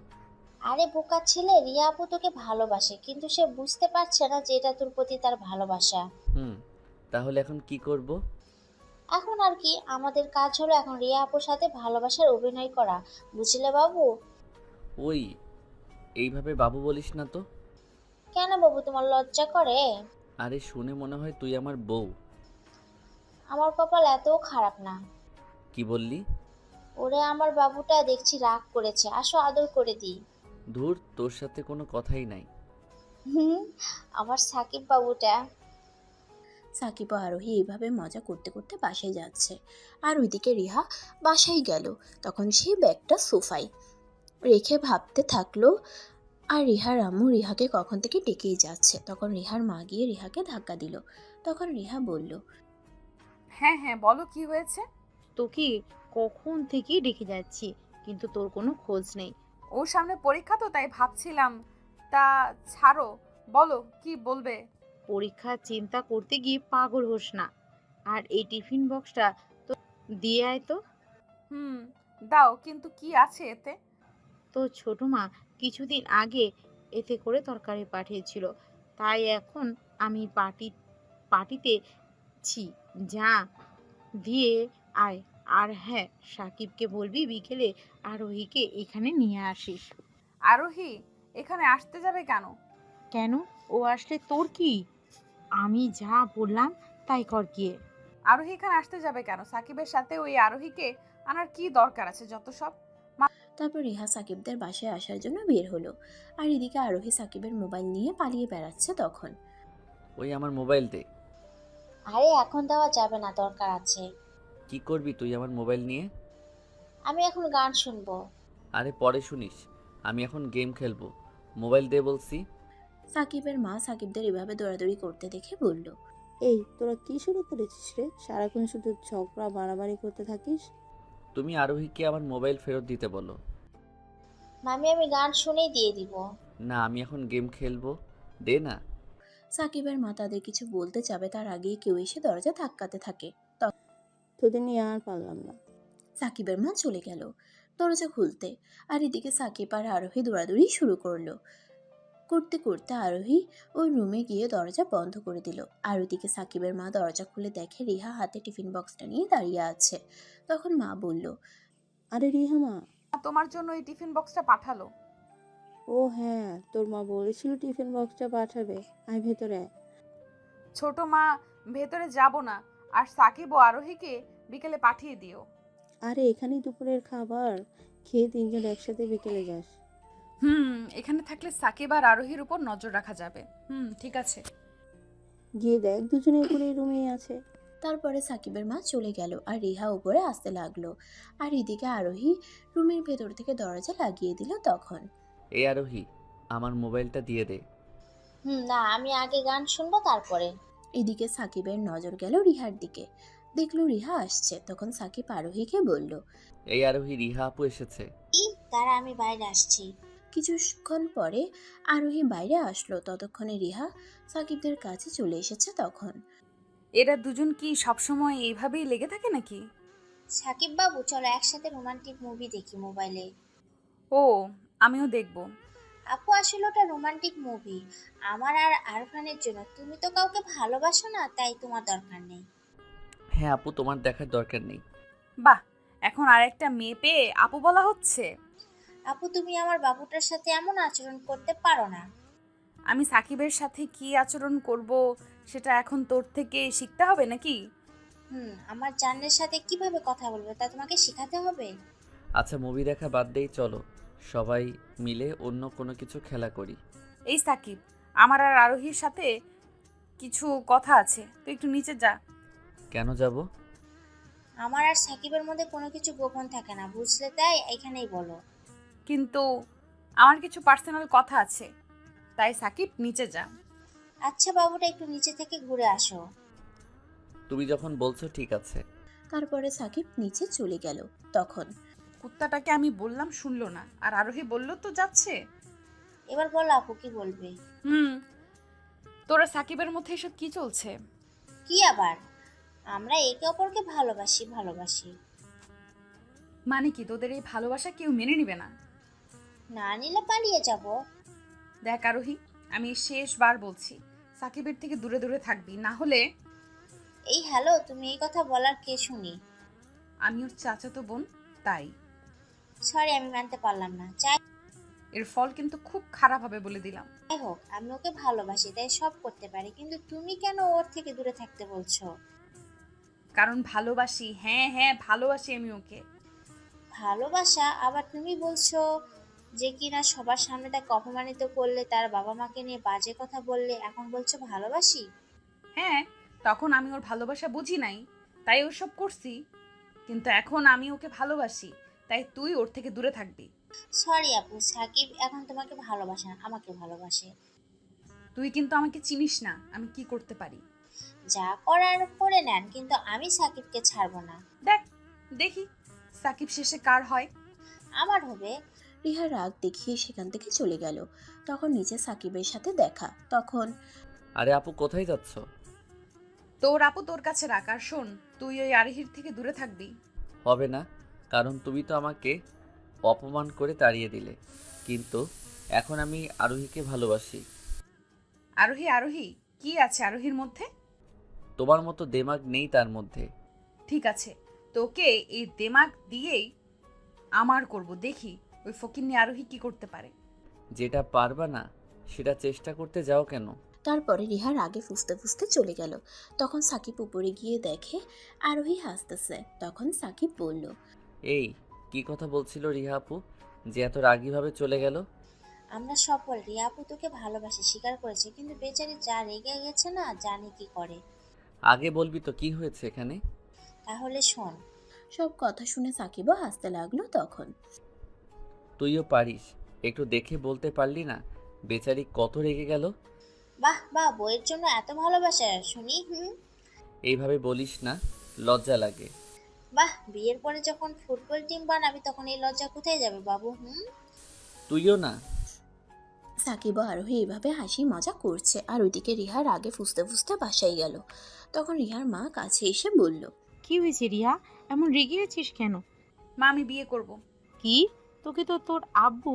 আরে বোকা ছেলে, রিয়া আপু তোকে ভালোবাসে, কিন্তু সে বুঝতে পারছে না যে এটা তোর প্রতি তার ভালোবাসা। তাহলে এখন কি করব? এখন আর কি, আমাদের কাজ হলো এখন রিয়া আপুর সাথে ভালোবাসার অভিনয় করা, বুঝলে বাবু? ওই এইভাবে বাবু বলিস না তো। কেন বাবু, তোমার লজ্জা করে? আরে শুনে মনে হয় তুই আমার বউ। আমার কপাল এতও খারাপ না। কি বললি? ওরে আমার বাবুটা দেখছি রাগ করেছে, আসো আদর করে দিই। ধুর, তোর সাথে কোনো কথাই নাই। আমার সাকিব বাবুটা। সাকিব ও আরোহী এইভাবে মজা করতে করতে বাসায় যাচ্ছে। আর ওইদিকে রিহা বাসায় গেল। তখন সে ব্যাগটা সোফায় রেখে ভাবতে থাকলো। আর রিহার আম্মু রিহাকে কখন থেকে ডেকেই যাচ্ছে। তখন রিহার মা গিয়ে রিহাকে ধাক্কা দিল। তখন রিহা বলল, হ্যাঁ হ্যাঁ বলো, কি হয়েছে? তোকে কখন থেকেই ডেকে যাচ্ছি, কিন্তু তোর কোনো খোঁজ নেই। ওর সামনে পরীক্ষা তো, তাই ভাবছিলাম। তা ছাড়ো, বলো কি বলবে। পরীক্ষার চিন্তা করতে গিয়ে পাগল হোস না। আর এই টিফিন বক্সটা তো দিয়ে আয় তো। দাও, কিন্তু কি আছে এতে? তো ছোট মা কিছুদিন আগে এতে করে তরকারি পাঠিয়েছিল, তাই এখন আমি পার্টিতে ছি। যা দিয়ে আয়। আর হ্যাঁ, সাকিবকে বলবি বিকেলে আরোহীকে এখানে নিয়ে আসিস। আরোহী এখানে আসতে যাবে কেন? কেন, ও আসলে তোর কি? আমি যা বললাম তাই কর গিয়ে। আরোহী এখানে আসতে যাবে কেন? সাকিবের সাথে ওই আরোহীকে আনার কি দরকার আছে যত সব। তারপর রিহা সাকিবদের বাসায় আসার জন্য বের হলো। আর এদিকে আরোহী সাকিবের মোবাইল নিয়ে পালিয়ে বেড়াচ্ছে। তখন, ওই আমার মোবাইল দে। আরে এখন দেওয়া যাবে না, দরকার আছে। কি করবি তুই আমার মোবাইল নিয়ে? আমি এখন গান শুনবো। আরে পরে শুনিস, আমি এখন গেম খেলবো। মোবাইল দে বলছি। সাকিবের মা সাকিবদের এভাবে দৌড়াদৌড়ি করতে দেখে বলল, এই তোরা কি শুরু করেছিস রে? সারাক্ষণ শুধু ঝগড়া বাড়াবাড়ি করতে থাকিস। তুমি আরোহীকে আমার মোবাইল ফেরত দিতে বলো। মামি আমি গান শুনেই দিয়ে দিব। না, আমি এখন গেম খেলবো, দে না। সাকিবের মা তাদের কিছু বলতে যাবে তার আগেই কেউ এসে দরজা ধাক্কাতে থাকে। তোদের নিয়ে আর পারলাম না। সাকিবের মা চলে গেল দরজা খুলতে। আর এদিকে সাকিব আর আরোহী দৌড়াদৌড়ি শুরু করলো। করতে করতে আরোহী ওই রুমে গিয়ে দরজা বন্ধ করে দিল। আর ওইদিকে সাকিবের মা দরজা খুলে দেখে রিহা হাতে টিফিন বক্সটা নিয়ে দাঁড়িয়ে আছে। তখন মা বলল, আরে রিহা মা, তোমার জন্য এই টিফিন বক্সটা পাঠালো। ও হ্যাঁ, তোর মা বলেছিল টিফিন বক্সটা পাঠাবে। আয় ভেতরে। ছোট মা ভেতরে যাব না, আর সাকিব ও আরোহীকে বিকেলে পাঠিয়ে দিও। আরে এখানেই দুপুরের খাবার খেয়ে তিনজন একসাথে বিকেলে যাস। এখানে থাকলে সাকিব আর আরোহীর উপর নজর রাখা যাবে। ঠিক আছে। গিয়ে দেখ দুজনে উপরে রুমে আছে। তারপরে সাকিবের মা চলে গেল আর রিহা উপরে আসতে লাগলো। আর এদিকে আরোহী রুমের ভেতর থেকে দরজা লাগিয়ে দিল। তখন এই আরোহী, আমার মোবাইলটা দিয়ে দে। না, আমি আগে গান শুনবো তারপরে। এদিকে সাকিবের নজর গেল রিহার দিকে। দেখলো রিহা আসছে। তখন সাকিব আরোহীকে বলল, এই আরোহী, রিহা আপু এসেছে। দাঁড়া, আমি বাইরে আসছি। কিছুক্ষণ পরে আরোহী বাইরে আসলো। ততক্ষণে রিহা সাকিবদের কাছে চলে এসেছে। তখন এরা দুজন কি সবসময় এইভাবেই লেগে থাকে নাকি? সাকিব বাবু, চলো একসাথে রোমান্টিক মুভি দেখি মোবাইলে। ও, আমিও দেখবো। আপু, আসলে ওটা রোমান্টিক মুভি আমার আর আরফানের জন্য। তুমি তো কাউকে ভালোবাসো না, তাই তোমার দরকার নেই। হ্যাঁ আপু, তোমার দেখার দরকার নেই। বাহ, এখন আর একটা মেয়ে পেয়ে আপু বলা হচ্ছে। আপু, তুমি আমার বাবুটার সাথে এমন আচরণ করতে পারো না। আমি সাকিবের সাথে কি আচরণ করব সেটা এখন তোর থেকে শিখতে হবে নাকি? আমার জানের সাথে কিভাবে কথা বলবো তা তোমাকে শেখাতে হবে। আচ্ছা, মুভি দেখা বাদ দেই, চলো সবাই মিলে অন্য কোনো কিছু খেলা করি। এই সাকিব, আমার আর আরোহীর সাথে কিছু কথা আছে, তুই একটু নিচে যা। কেন যাব? আমার আর সাকিবের মধ্যে কোনো কিছু গোপন থাকে না, বুঝলে? তাই এখানেই বলো। কিন্তু আমার কিছু পার্সোনাল কথা আছে, তাই সাকিব নিচে যা। আচ্ছা বাবুটা, একটু নিচে থেকে ঘুরে আসো। তুমি যখন বলছো ঠিক আছে। তারপরে সাকিব নিচে চলে গেল। তখন কুত্তাটাকে আমি বললাম শুনলো না, আর আরোহী বললো তো যাচ্ছে। এবার বলো আপু, কি বলবে? তোরা সাকিবের মধ্যে এসব কি চলছে? কি আবার? আমরা একে অপরকে ভালোবাসি। মানে কি, তোদের এই ভালোবাসা কেউ মেনে নিবে না? না নিলে পালিয়ে যাব। দেখ আরোহী, আমি শেষবার বলছি, সাকিবের থেকে দূরে দূরে থাকবি, না হলে। এই হ্যালো, তুমি এই কথা বলার কে শুনি? আমি ওর চাচাতো বোন, তাই। সরি, আমি মানতে পারলাম না। যাই এর ফল কিন্তু খুব খারাপ হবে বলে দিলাম। হোক, আমি ওকে ভালোবাসি, তাই সব করতে পারি, কিন্তু তুমি কেন ওর থেকে দূরে থাকতে বলছো? কারণ ভালোবাসি। হ্যাঁ, ভালোবাসি আমি ওকে। ভালোবাসা? আবার তুমি বলছো যে কিনা সবার সামনে তাকে অপমানিত করলে, তার বাবা মাকে নিয়ে বাজে কথা বললে, এখন বলছো ভালোবাসি? হ্যাঁ, তখন আমি ওর ভালোবাসা বুঝি নাই, তাই ওসব করছি। কিন্তু এখন আমি ওকে ভালোবাসি, তাই তুই ওর থেকে দূরে থাকবি। সরি আপু, সাকিব এখন তোমাকে ভালোবাসে না, আমাকে ভালোবাসে। তুই কিন্তু আমাকে চিনিস না, আমি কি করতে পারি। যা করার করে নেন, কিন্তু আমি সাকিবকে ছাড়বো না। দেখি সাকিব শেষে কার হয়। আমার হবে। রিহা রাগ দেখিয়ে সেখান থেকে চলে গেল। তখন নিচে সাকিবের সাথে দেখা। তখন আরে আপু, কোথায় যাচ্ছ? তোর আপু তোর কাছে রাখ, আর শোন, তুই ওই আরোহীর থেকে দূরে থাকবি। হবে না, কারণ তুমি তো আমাকে অপমান করে তাড়িয়ে দিলে। কিন্তু এখন আমি আরোহীকে ভালোবাসি। আরোহী কি আছে আরোহীর মধ্যে? তোমার মতো দেমাগ নেই তার মধ্যে। ঠিক আছে, তোকে এই দেমাগ দিয়েই আমার করব, দেখি ওই ফকিন্নি আরোহী কি করতে পারে। যেটা পারবা না সেটা চেষ্টা করতে যাও কেন? তারপরে রিহা রাগে ফুঁসতে ফুঁসতে চলে গেল। তখন সাকিব উপরে গিয়ে দেখে আরোহী হাসতেছে। তখন সাকিব বলল, এই কি কথা বলছিল রিহা আপু যে এত রাগীভাবে চলে গেল? আমরা সফল, রিয়া আপু তোকে ভালোবাসে স্বীকার করেছে, কিন্তু বেচারি যা রেগে গেছে না, জানি কি করে। আগে বলবি তো কি হয়েছে এখানে? তাহলে শোন। সব কথা শুনে সাকিবও হাসতে লাগলো। তখন তুইও পারিস, একটু দেখে বলতে পারলি না বেচারি কত রেগে গেল? বাহ বাহ, বইয়ের জন্য এত ভালোবাসা শুনি। এইভাবে বলিস না, লজ্জা লাগে। বাহ, বিয়ের পরে যখন ফুটবল টিম বানাবি তখন এই লজ্জা কোথায় যাবে বাবু? তুইও না। সাকিব ও আরোহী এইভাবে হাসি মজা করছে। আর ওইদিকে রিহা রাগে ফুঁসতে ফুঁসতে বাসায় গেল। তখন রিহার মা কাছে এসে বলল, কি হয়েছে রিয়া, এমন রেগে আছিস কেন? মা, আমি বিয়ে করব। কি? তোকে তো তোর আব্বু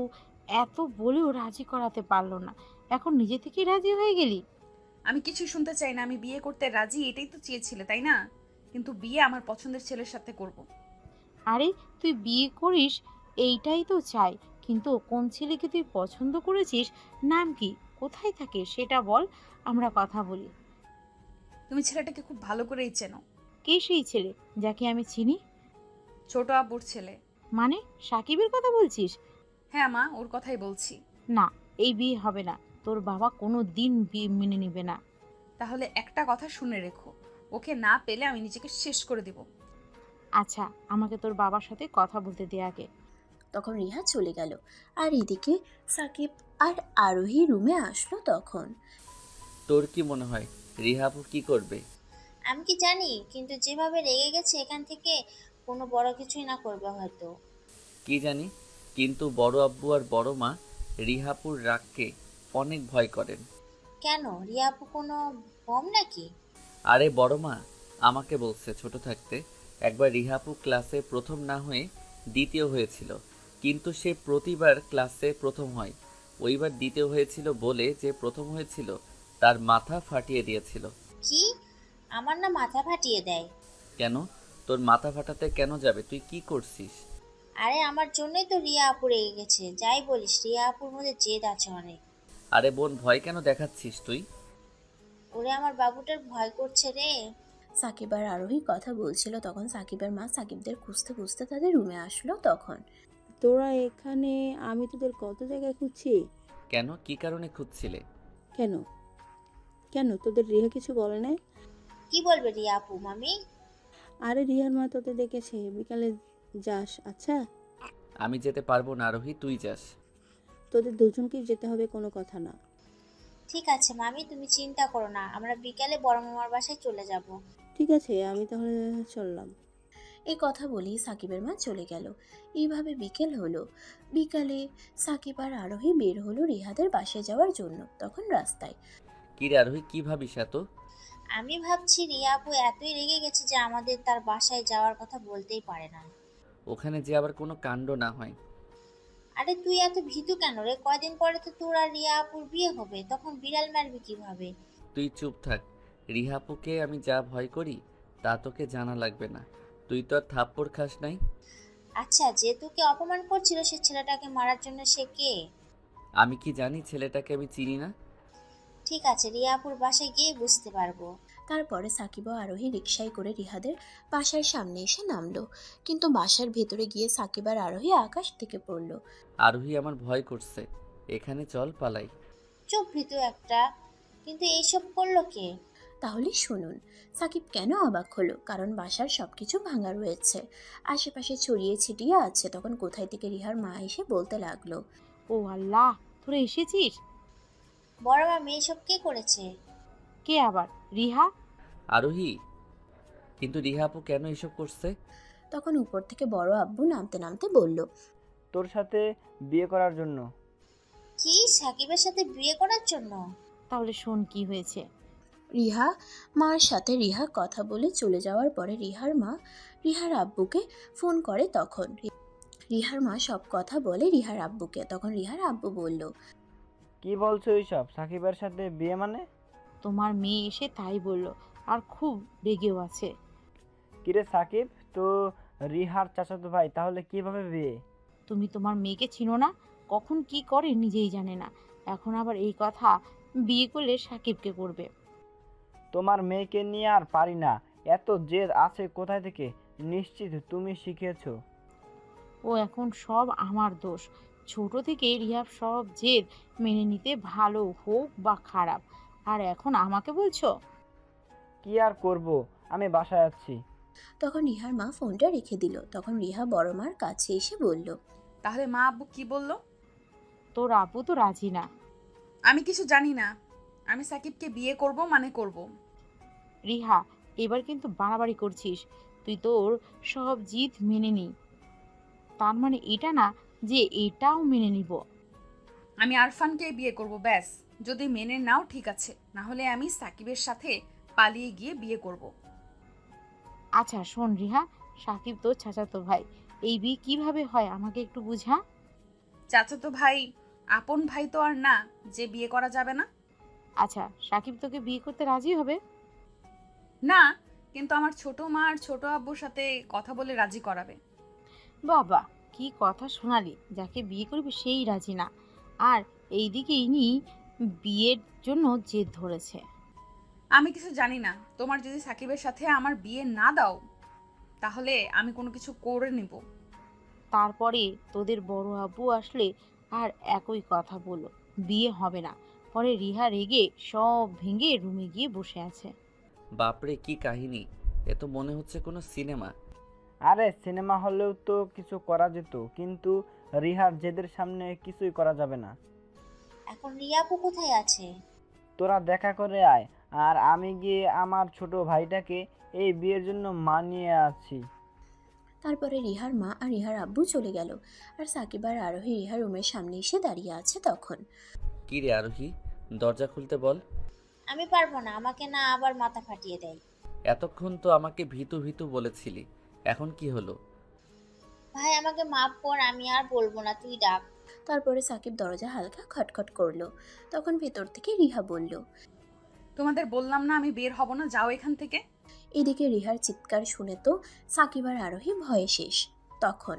এত বলেও রাজি করাতে পারলো না, এখন নিজে থেকেই রাজি হয়ে গেলি? আমি কিছু শুনতে চাই না, আমি বিয়ে করতে রাজি, এটাই তো চেয়েছিলে তাই না? কিন্তু বিয়ে আমার পছন্দের ছেলের সাথে করব। আরে তুই বিয়ে করিস এইটাই তো চাই, কিন্তু কোন ছেলেকে তুই পছন্দ করেছিস, নাম কি, কোথায় থাকে সেটা বল, আমরা কথা বলি। তুমি ছেলেটাকে খুব ভালো করেই চেনো। কে সেই ছেলে যাকে আমি চিনি? ছোট আব্বুর ছেলে। মানে সাকিবের কথা বলছিস? হ্যাঁ মা, ওর কথাই বলছি। না, এই বিয়ে হবে না। তোর বাবা কোনো দিন বিয়ে মেনে নেবে না। তাহলে একটা কথা শুনে রেখো, ওকে না পেলে আমি নিজেকে শেষ করে দিব। আচ্ছা, আমাকে তোর বাবার সাথে কথা বলতে দে আগে। তখন রিহা চলে গেল। আর এদিকে সাকিব আর আরোহী রুমে আসলো তখন। তোর কি মনে হয় রিহাপু কি করবে? আমি কি জানি, কিন্তু যেভাবে রেগে গেছে এখান থেকে কোনো বড় কিছুই না করবে হয়তো। কি জানি, কিন্তু বড় আব্বু আর বড় মা রিহাপুর রাগকে অনেক ভয় করেন। কেন, রিয়া আপু কোনো বম নাকি? আরে বড় মা আমাকে বলছে ছোট থাকতে একবার রিহাপু ক্লাসে প্রথম না হয়ে দ্বিতীয় হয়েছিল, কিন্তু সে প্রতিবার ক্লাসে প্রথম হয়। ওইবার দ্বিতীয় হয়েছিল বলে যে প্রথম হয়েছিল তার মাথা ফাটিয়ে দিয়েছিল। কি? আমার না মাথা ফাটিয়ে দেয়? কেন? তোর মাথা ফাটাতে কেন যাবে? তুই কি করছিস? আরে আমার জন্যই তো রিয়া আপু রেগে গেছে। যাই বলিস, রিয়া আপুর মধ্যে জেদ আছে অনেক। আরে বোন, ভয় কেন দেখাচ্ছিস তুই? ওরে আমার বাবুটার ভয় করছে রে। সাকিব আর আরোহী কথা বলছিল তখন সাকিবের মা সাকিবদের খুঁজতে খুঁজতে তাদের রুমে আসলো তখন। তোরা এখানে? আমি তোদের কত জায়গায় খুঁজছি। কেন? কি কারণে খুঁজছিলে? কেন কেন তোদের রিহা কিছু বলে নাই? কি বলবে রিয়া আপু মামি? আরে রিহার মা তোদের দেখেছে, বিকালে যাস। আচ্ছা, আমি যেতে পারবো না আরোহী, তুই যাস। তোদের দুজনকেই যেতে হবে, কোনো কথা না। ঠিক আছে মামি, তুমি চিন্তা করো না, আমরা বিকালে বড় মামার বাসায় চলে যাব। ঠিক আছে, আমি তাহলে চললাম। এই কথা বলেই সাকিবের মা চলে গেল। এইভাবে বিকেল হলো। বিকালে সাকিব আর আরোহী বের হলো রিহাদের বাসায় যাওয়ার জন্য। তখন রাস্তায় কি রে আরোহী, কি ভাবিস এত? আমি ভাবছি রিয়া আপু এতই রেগে গেছে যে আমাদের তার বাসায় যাওয়ার কথা বলতেই পারে না। ওখানে যে আবার কোনো কাণ্ড না হয়। আরে তুই এত ভীতু কেন রে? কয়দিন পরে তো তোর আর রিয়া আপুর বিয়ে হবে, তখন বিড়াল মারবি কিভাবে? তুই চুপ থাক। রিহাপুকে আমি যা ভয় করি তা তোকে জানা লাগবে না। তুই তো আর থাপ্পড় খাস নাই। আচ্ছা, যে তোকে অপমান করছিল সে ছেলেটাকে মারার জন্য সে কে? আমি কি জানি ছেলেটাকে আমি চিনি না? ঠিক আছে, রিয়া আপুর বাসায় গিয়ে বুঝতে পারবো। তারপরে সাকিব ও আরোহী রিকশায় করে রিহাদের বাসার সামনে এসে নামলো। কিন্তু বাসার ভেতরে গিয়ে সাকিব আর আরোহী আকাশ থেকে পড়লো। আরোহী আমার ভয় করছে, এখানে চল পালাই। চুপ ভীতু একটা। কিন্তু এইসব করলো কে? তাহলে শুনুন, সাকিব কেন অবাক হলো, কারণ বাসার সবকিছু ভাঙা রয়েছে, আশেপাশে ছড়িয়ে ছিটিয়ে আছে। তখন কোথায় থেকে রিহার মা এসে বলতে লাগলো, ও আল্লাহ, তোরা এসেছিস? বড় মামি এসব কে করেছে? কে আবার? রিহা? আরোহী, কিন্তু রিহাপু কেন এসব করছে? তখন উপর থেকে বড় আব্বু নামতে নামতে বলল, তোর সাথে বিয়ে করার জন্য। কি, সাকিবের সাথে বিয়ে করার জন্য? তাহলে শোন কি হয়েছে। রিহা মার সাথে রিহা কথা বলে চলে যাওয়ার পরে রিহার মা রিহার আব্বুকে ফোন করে। তখন রিহার মা সব কথা বলে রিহার আব্বুকে। তখন রিহার আব্বু বলল, কি বলছো এইসব? সাকিবের সাথে বিয়ে মানে? তোমার মেয়ে এসে তাই বলল, আর খুব রেগেও আছে। কিরে সাকিব তো রিহার চাচাতো ভাই, তাহলে কিভাবে বিয়ে? তুমি তোমার মেয়েকে চিনো না, কখন কি করে নিজেই জানে না। এখন আবার এই কথা, বিয়ে করলে সাকিবকে করবে। তোমার মেয়েকে নিয়ে আর পারি না, এত জেদ আছে কোথায় থেকে? নিশ্চিত তুমি শিখিয়েছো। ও এখন সব আমার দোষ। ছোট থেকে রিহাব সব জেদ মেনে নিতে, ভালো হোক বা খারাপ। আর এখন আমাকে বলছো? কি আর করব, আমি বাসায় আছি। তখন রিহার মা ফোনটা রেখে দিল। তখন রিহা বড় মার কাছে এসে বলল, তাহলে মা আব্বু কি বললো? তোর আব্বু তো রাজি না। আমি কিছু জানি না, আমি সাকিবকে বিয়ে করব মানে করব। রিহা, এবার কিন্তু বাড়াবাড়ি করছিস। তুই তোর সব জিদ মেনে নি, তার মানে এটা না যে এটাও মেনে নিব। আমি আরফানকে বিয়ে করব ব্যাস। যদি মেনে নাও ঠিক আছে, না হলে আমি সাকিবের সাথে পালিয়ে গিয়ে বিয়ে করব। আচ্ছা শোন রিহা, সাকিব তো চাচাতো ভাই, এই বিয়ে কিভাবে হয় আমাকে একটু বুঝা। চাচাতো ভাই আপন ভাই তো আর না যে বিয়ে করা যাবে না। আচ্ছা, সাকিব তোকে বিয়ে করতে রাজি হবে? না, কিন্তু আমার ছোট মা আর ছোট আব্বুর সাথে কথা বলে রাজি করাবে। বাবা, কি কথা শোনালি! যাকে বিয়ে করবি সেই রাজি না, আর এইদিকে ইনি বিয়ের জন্য জেদ ধরেছে। আমি কিছু জানি না। তোমার যদি সাকিবের সাথে আমার বিয়ে না দাও তাহলে আমি কোনো কিছু করে নিব। তারপরে তোদের বড় আব্বু আসলে আর একই কথা বলল, বিয়ে হবে না। পরে রিহা রেগে সব ভেঙে রুমে গিয়ে বসে আছে। বাপরে কি কাহিনী! এ তো মনে হচ্ছে কোনো সিনেমা। আরে সিনেমা হলেও তো কিছু করা যেত, কিন্তু রিহার জেদের সামনে কিছুই করা যাবে না। এখন রিয়াপু কোথায় আছে? তোরা দেখা করে আয়, আর আমি গিয়ে আমার ছোট ভাইটাকে এই বিয়ের জন্য মানিয়ে আছি। তারপরে রিহার মা আর রিহার আব্বু চলে গেল। আর সাকিব আর আরোহী রিহার রুমের সামনে এসে দাঁড়িয়ে আছে তখন। কি রে আরোহী, দরজা খুলতে বল। আমি পারবো না, আমাকে না আবার মাথা ফাটিয়ে দেয়। এতক্ষণ তো আমাকে ভীতু ভীতু বলেছিলি, এখন কি হলো? ভাই আমাকে মাফ কর, আমি আর বলবো না, তুই ডাক। তারপরে সাকিব দরজা হালকা খটখট করলো। তখন ভেতর থেকে রিহা বলল, তোমাদের বললাম না আমি বের হব না, যাও এখান থেকে। এদিকে রিহার চিৎকার শুনে তো সাকিব আর আরোহী ভয়ে শেষ। তখন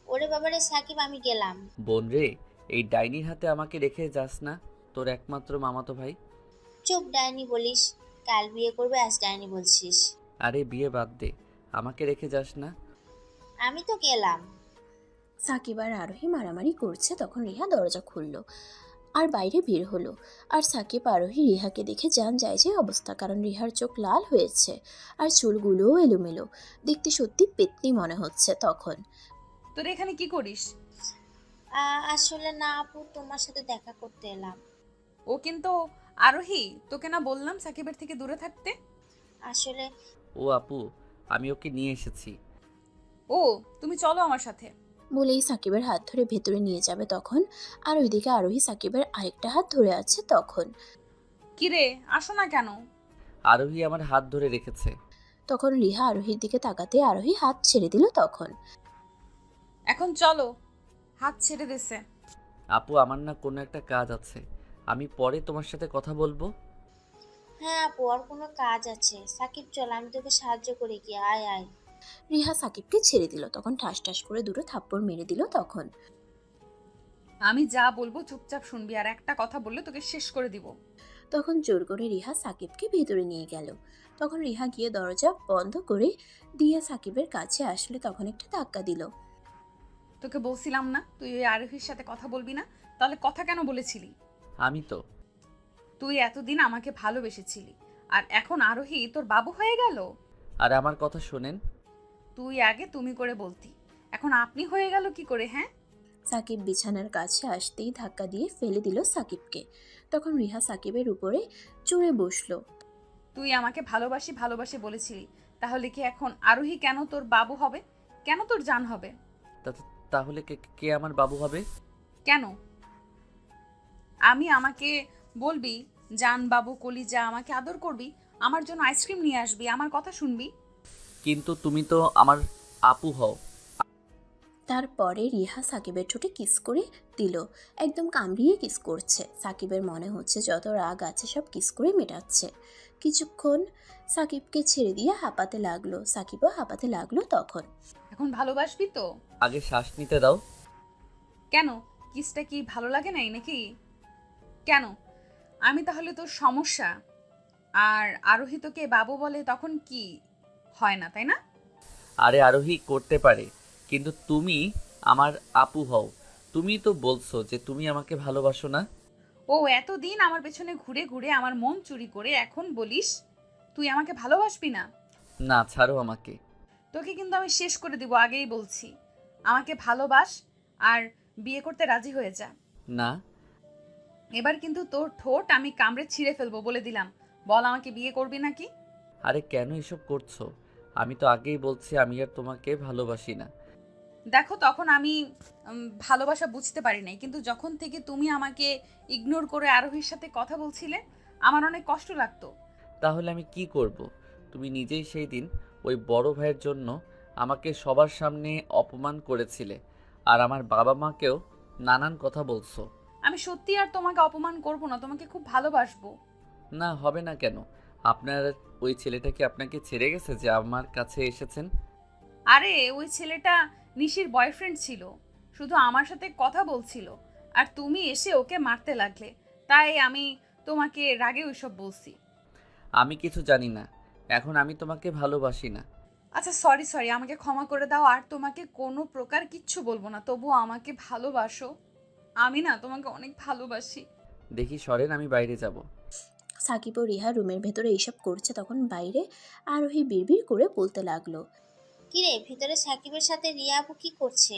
ওরে বাবারে সাকিব, আমি গেলাম। বোন রে, এই ডাইনির হাতে আমাকে রেখে যাস না, তোর একমাত্র মামাতো ভাই। চুপ, ডাইনি বলিস? কাল বিয়ে করবে, আজ ডাইনি বলছিস? আরে বিয়ে বাদ দে, আমাকে রেখে যাস না। আমি তো গেলাম। সাকিব আর আরোহী মারামারি করছে, তখন রিহা দরজা খুললো আর বাইরে বের হলো। আর সাকিব আরোহী রিহাকে দেখে জান যায় যে অবস্থা, কারণ রিহার চোখ লাল হয়েছে আর চুলগুলোও এলোমেলো, দেখতে সত্যি পেতনি মনে হচ্ছে। তখন তোর এখানে কি করিস? আসলে না আপু, তোমার সাথে দেখা করতে এলাম। ও কিন্তু আরোহী, তোকে না বললাম সাকিবের থেকে দূরে থাকতে? আসলে ও আপু, আমি ওকে নিয়ে এসেছি। ও, তুমি চলো আমার সাথে। বলেই সাকিবের হাত ধরে ভেতরে নিয়ে যাবে তখন। আর ওইদিকে আরোহী সাকিবের আরেকটা হাত ধরে আছে তখন। কিরে, আসো না কেন? আরোহী আমার হাত ধরে রেখেছে। তখন রিহা আরোহীর দিকে তাকাতে আরোহী হাত ছেড়ে দিল। তখন এখন চলো। হাত ছেড়ে দিছে। আপু আমার না কোনো একটা কাজ আছে, আমি পরে তোমার সাথে কথা বলবো। হ্যাঁ আপু, আর কোনো কাজ আছে? সাকিব চল, আমি তোকে সাহায্য করি কি, আয় আয়। রিহা সাকিবকে ছেড়ে দিল। তখন ঠাস ঠাস করে দুটো থাপ্পড় মেরে দিল। তখন আমি যা বলবো চুপচাপ শুনবি, আর একটা কথা বললে তোকে শেষ করে দিব। তখন জোর করে রিহা সাকিবকে ভেতরে নিয়ে গেল। তখন রিহা গিয়ে দরজা বন্ধ করে দিয়ে সাকিবের কাছে আসলে তখন একটা ধাক্কা দিল। তোকে বলছিলাম না তুই ওই আরোহীর সাথে কথা বলবি না? তাহলে কথা কেন বলেছিলি? আমি তো তুই এতদিন আমাকে ভালোবেসেছিলি, আর এখন আরোহী তোর বাবু হয়ে গেল। আর আমার কথা শোনেন। তুই আগে তুমি করে বলতি, এখন আপনি হয়ে গেল কি করে? হ্যাঁ, সাকিব বিছানার কাছে আসতেই ধাক্কা দিয়ে ফেলে দিল সাকিবকে। তখন রিহা সাকিবের উপরে চড়ে বসলো। তুই আমাকে ভালোবাসি ভালোবাসি বলেছিলি, তাহলে কি এখন আরোহী কেন তোর বাবু হবে? কেন তোর জান হবে? তাহলে কে কে আমার বাবু হবে? কেন? আমাকে বলবি জান বাবু কলিজা, আমাকে আদর করবি, আমার জন্য আইসক্রিম নিয়ে আসবি, আমার কথা শুনবি। কিন্তু তুমি তো আমার আপু হও। তারপরে রিহা সাকিবের ঠোঁটে কিস করে দিল, একদম কামড়িয়ে কিস করছে। সাকিবের মনে হচ্ছে যত রাগ আছে সব কিস করে মেটাচ্ছে। কিছুক্ষণ সাকিবকে ছেড়ে দিয়ে হাঁপাতে লাগলো, সাকিবও হাঁপাতে লাগলো। তখন এখন ভালোবাসবি তো? আগে শ্বাস নিতে দাও। কেন, কিসটা কি ভালো লাগে নাই নাকি? কেন, আমি তাহলে তোর সমস্যা? আর আরোহী তোকে বাবু বলে তখন কি হয় না, তাই না? আরে আরোহী করতে পারে, কিন্তু তুমি আমার আপু হও। তুমি তো বলছো যে তুমি আমাকে ভালোবাসো না। ও এতদিন আমার পেছনে ঘুরে ঘুরে আমার মন চুরি করে এখন বলিস তুই আমাকে ভালোবাসবি না? না, ছাড়ো আমাকে। তোকে কিন্তু আমি শেষ করে দিব, আগেই বলছি। আমাকে ভালোবাস আর বিয়ে করতে রাজি হয়ে যা। না, এবার কিন্তু তোর ঠোঁট আমি কামড়ে ছিঁড়ে ফেলবো, বলে দিলাম। বল, আমাকে বিয়ে করবি নাকি? আরে কেন এসব করছো? আমি তো আগেই বলছি আমি আর তোমাকে ভালোবাসি না। দেখো, তখন আমি ভালোবাসা বুঝতে পারি নাই, কিন্তু যখন থেকে তুমি আমাকে ইগনোর করে আরোহীর সাথে কথা বলছিলে আমার অনেক কষ্ট লাগতো। তাহলে আমি কি করব? তুমি নিজেই সেই দিন ওই বড় ভাইয়ের জন্য আমাকে সবার সামনে অপমান করেছিলে, আর আমার বাবা মাকেও নানান কথা বলছো। আমি সত্যি আর তোমাকে অপমান করব না, তোমাকে খুব ভালোবাসবো। না, হবে না কেন? আপনার ওই ছেলেটা কি আপনাকে ছেড়ে গেছে যে আমার কাছে এসেছেন? আরে ওই ছেলেটা নিশির বয়ফ্রেন্ড ছিল, শুধু আমার সাথে কথা বলছিল, আর তুমি এসে ওকে মারতে লাগলে, তাই আমি তোমাকে রাগে ওইসব বলছি। আমি কিছু জানি না। এখন আমি তোমাকে ভালোবাসি না। আচ্ছা সরি আমাকে ক্ষমা করে দাও, আর তোমাকে কোনো প্রকার কিচ্ছু বলবো না, তবুও আমাকে ভালোবাসো। আমি না তোমাকে অনেক ভালোবাসি। দেখি সরেন, আমি বাইরে যাব। সাকিব ও রিহা রুমের ভেতরে এইসব করছে, তখন বাইরে আরোহী বিড়বিড় করে বলতে লাগলো। কিরে ভিতরে সাকিবের সাথে রিয়া আপু কি করছে?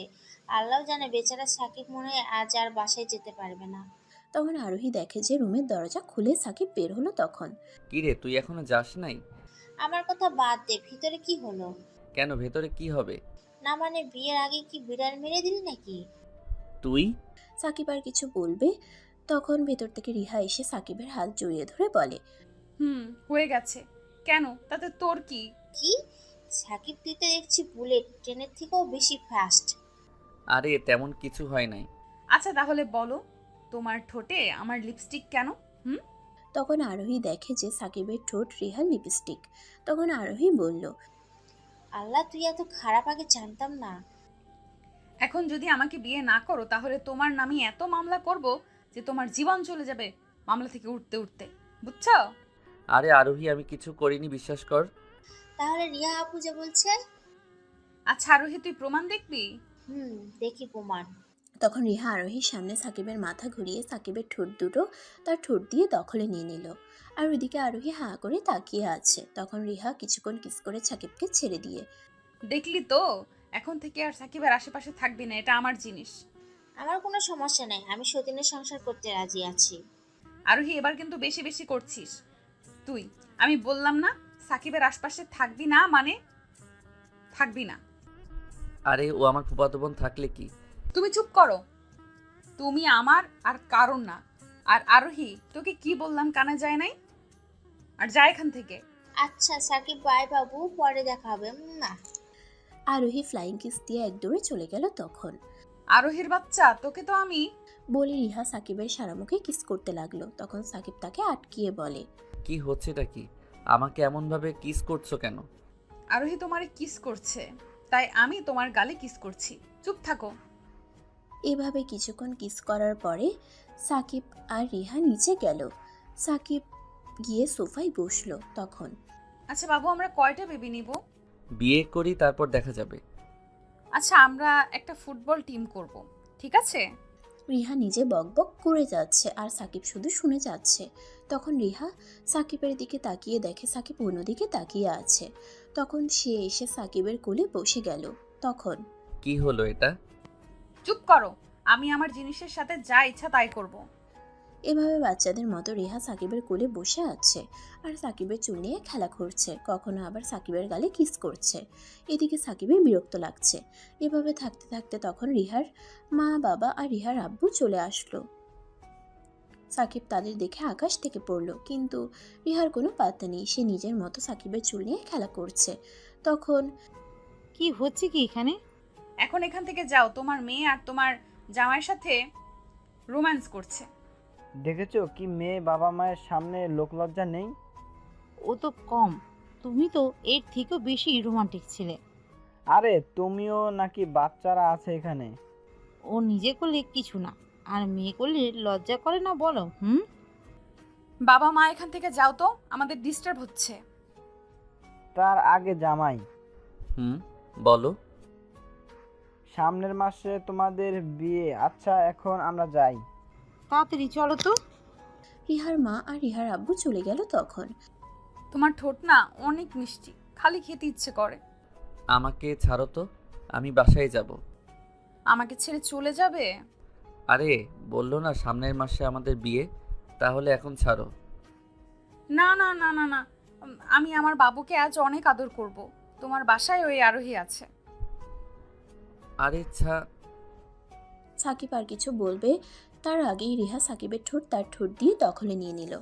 আল্লাহ জানে, বেচারা সাকিব মনে হয় আজ আর বাসায় যেতে পারবে না। তখন আরোহী দেখে যে রুমের দরজা খুলে সাকিব বের হলো। তখন কিরে তুই এখনো যাস নাই? আমার কথা বাদ দে, ভিতরে কি হলো? কেন, ভেতরে কি হবে? না মানে বিয়ের আগে কি বিড়াল মেরে দিলি নাকি? তুই? সাকিব আর কিছু বলবে, তখন ভেতর থেকে রিহা এসে সাকিবের হাত জড়িয়ে ধরে বলে, হয়ে গেছে। কেন, তাতে তোর কি? কি? সাকিব তুই তো দেখছি বুলেট ট্রেনের থেকেও বেশি ফাস্ট। আরে তেমন কিছু হয় নাই। আচ্ছা তাহলে বলো, তোমার ঠোঁটে আমার লিপস্টিক কেন? তখন আরোহী দেখে যে সাকিবের ঠোঁট রিহার লিপস্টিক। তখন আরোহী বলল, আল্লাহ, তুই এত খারাপ আগে জানতাম না। এখন যদি আমাকে বিয়ে না করো তাহলে তোমার নামে এত মামলা করব যে তোমার জীবন চলে যাবে মামলা থেকে উঠতে উঠতে, বুঝছো? আরে আরোহী, আমি কিছু করিনি, বিশ্বাস কর। তাহলে রিয়া আপু যে বলছে? আচ্ছা আরোহী, তুই প্রমাণ দেখবি? দেখি প্রমাণ। তখন রিহা আরোহীর সামনে সাকিবের মাথা ঘুরিয়ে সাকিবের ঠোঁট দুটো তার ঠোঁট দিয়ে দখলে নিয়ে নিল। আর ওইদিকে আরোহী হাঁ করে তাকিয়ে আছে। তখন রিহা কিছুক্ষণ কিস করে সাকিবকে ছেড়ে দিয়ে, দেখলি তো, এখন থেকে আর সাকিবের আশেপাশে থাকবি না, এটা আমার জিনিস। আমার কোনো সমস্যা নাই, আমি সতীনের সংসার করতে রাজি আছি। আরোহী, এবার কিন্তু বেশি বেশি করছিস তুই। আমি বললাম না সাকিবের আশপাশে থাকবি না, মানে থাকবি না। আরে ও আমার ফুফাতো বোন, থাকলে কি? তুমি চুপ করো, তুমি আমার আর কারণ না। আর আরোহী, তোকে কি বললাম কানে যায় নাই? আর যা এখান থেকে। আচ্ছা সাকিব বাই বাবু, পরে দেখা হবে। না। আরোহী ফ্লাইং কিস দিয়ে এক দৌড়ে চলে গেল। তখন আরোহীর বাচ্চা, তোকে তো আমি বলে রিহা সাকিবের সারা মুখে কিস করতে লাগলো। তখন সাকিব তাকে আটকিয়ে বলে, কি হচ্ছেটা কি? আমাকে এমন ভাবে কিস করছো কেন? আরোহী তোমারে কিস করছে, তাই আমি তোমার গালে কিস করছি, চুপ থাকো। এভাবে কিছুক্ষণ কিস করার পরে সাকিব আর রিহা নিচে গেল। সাকিব গিয়ে সোফায় বসলো। তখন আচ্ছা বাবু, আমরা কয়টা বেবি নিব? বিয়ে করি, তারপর দেখা যাবে। আচ্ছা, আমরা একটা ফুটবল টিম করব, ঠিক আছে? রিহা নিজে বকবক করে যাচ্ছে আর সাকিব শুধু শুনে যাচ্ছে। তখন রিহা সাকিবের দিকে তাকিয়ে দেখে সাকিব অন্যদিকে তাকিয়ে আছে। তখন সে এসে সাকিবের কোলে বসে গেল। তখন কি হলো এটা? চুপ করো, আমি আমার জিনিসের সাথে যা ইচ্ছা তাই করব। এভাবে বাচ্চাদের মতো রিহা সাকিবের কোলে বসে আছে আর সাকিবের চুল নিয়ে খেলা করছে, কখনো আবার সাকিবের গালে কিস করছে। এদিকে সাকিবের বিরক্ত লাগছে। এভাবে থাকতে থাকতে তখন রিহার মা, বাবা আর রিহার আব্বু চলে আসলো। সাকিব তাদের দেখে আকাশ থেকে পড়লো, কিন্তু রিহার কোনো পাত্তা নেই। সে নিজের মতো সাকিবের চুল নিয়ে খেলা করছে। তখন কি হচ্ছে কি এখানে? এখন এখান থেকে যাও, তোমার মেয়ে আর তোমার জামাইয়ের সাথে রোম্যান্স করছে। দেখেছো কি মেয়ে বাবা মায়ের সামনে লোকলজ্জা নেই? ও তো কম, তুমি তো এর থেকেও বেশি রোমান্টিক ছিলে। আরে তুমিও নাকি? বাচ্চারা আছে এখানে। ও নিজে করলে কিছু না, আর মেয়ে করলে লজ্জা করে না বলো? বাবা মা এখান থেকে যাও তো, আমাদের ডিস্টার্ব হচ্ছে। তার আগে জামাই, বলো। সামনের মাসে তোমাদের বিয়ে। আচ্ছা এখন আমরা যাই। তাড়াতাড়ি চলো তো। রিহার মা আর রিহার আব্বু চলে গেল। তখন তোমার ঠোঁট না অনেক মিষ্টি, খালি খেতে ইচ্ছে করে। আমাকে ছাড়ো তো, আমি বাসায় যাব। আমাকে ছেড়ে চলে যাবে? আরে বললো না সামনের মাসে আমাদের বিয়ে, তাহলে এখন ছাড়ো। না না না না না, আমি আমার বাবুকে আজ অনেক আদর করব। তোমার বাসায় ওই আরোহী আছে। আরে সাকিব আর কিছু বলবে তার আগেই রিহা সাকিবের ঠোঁট তার ঠোঁট দিয়ে দখলে নিয়ে নিল।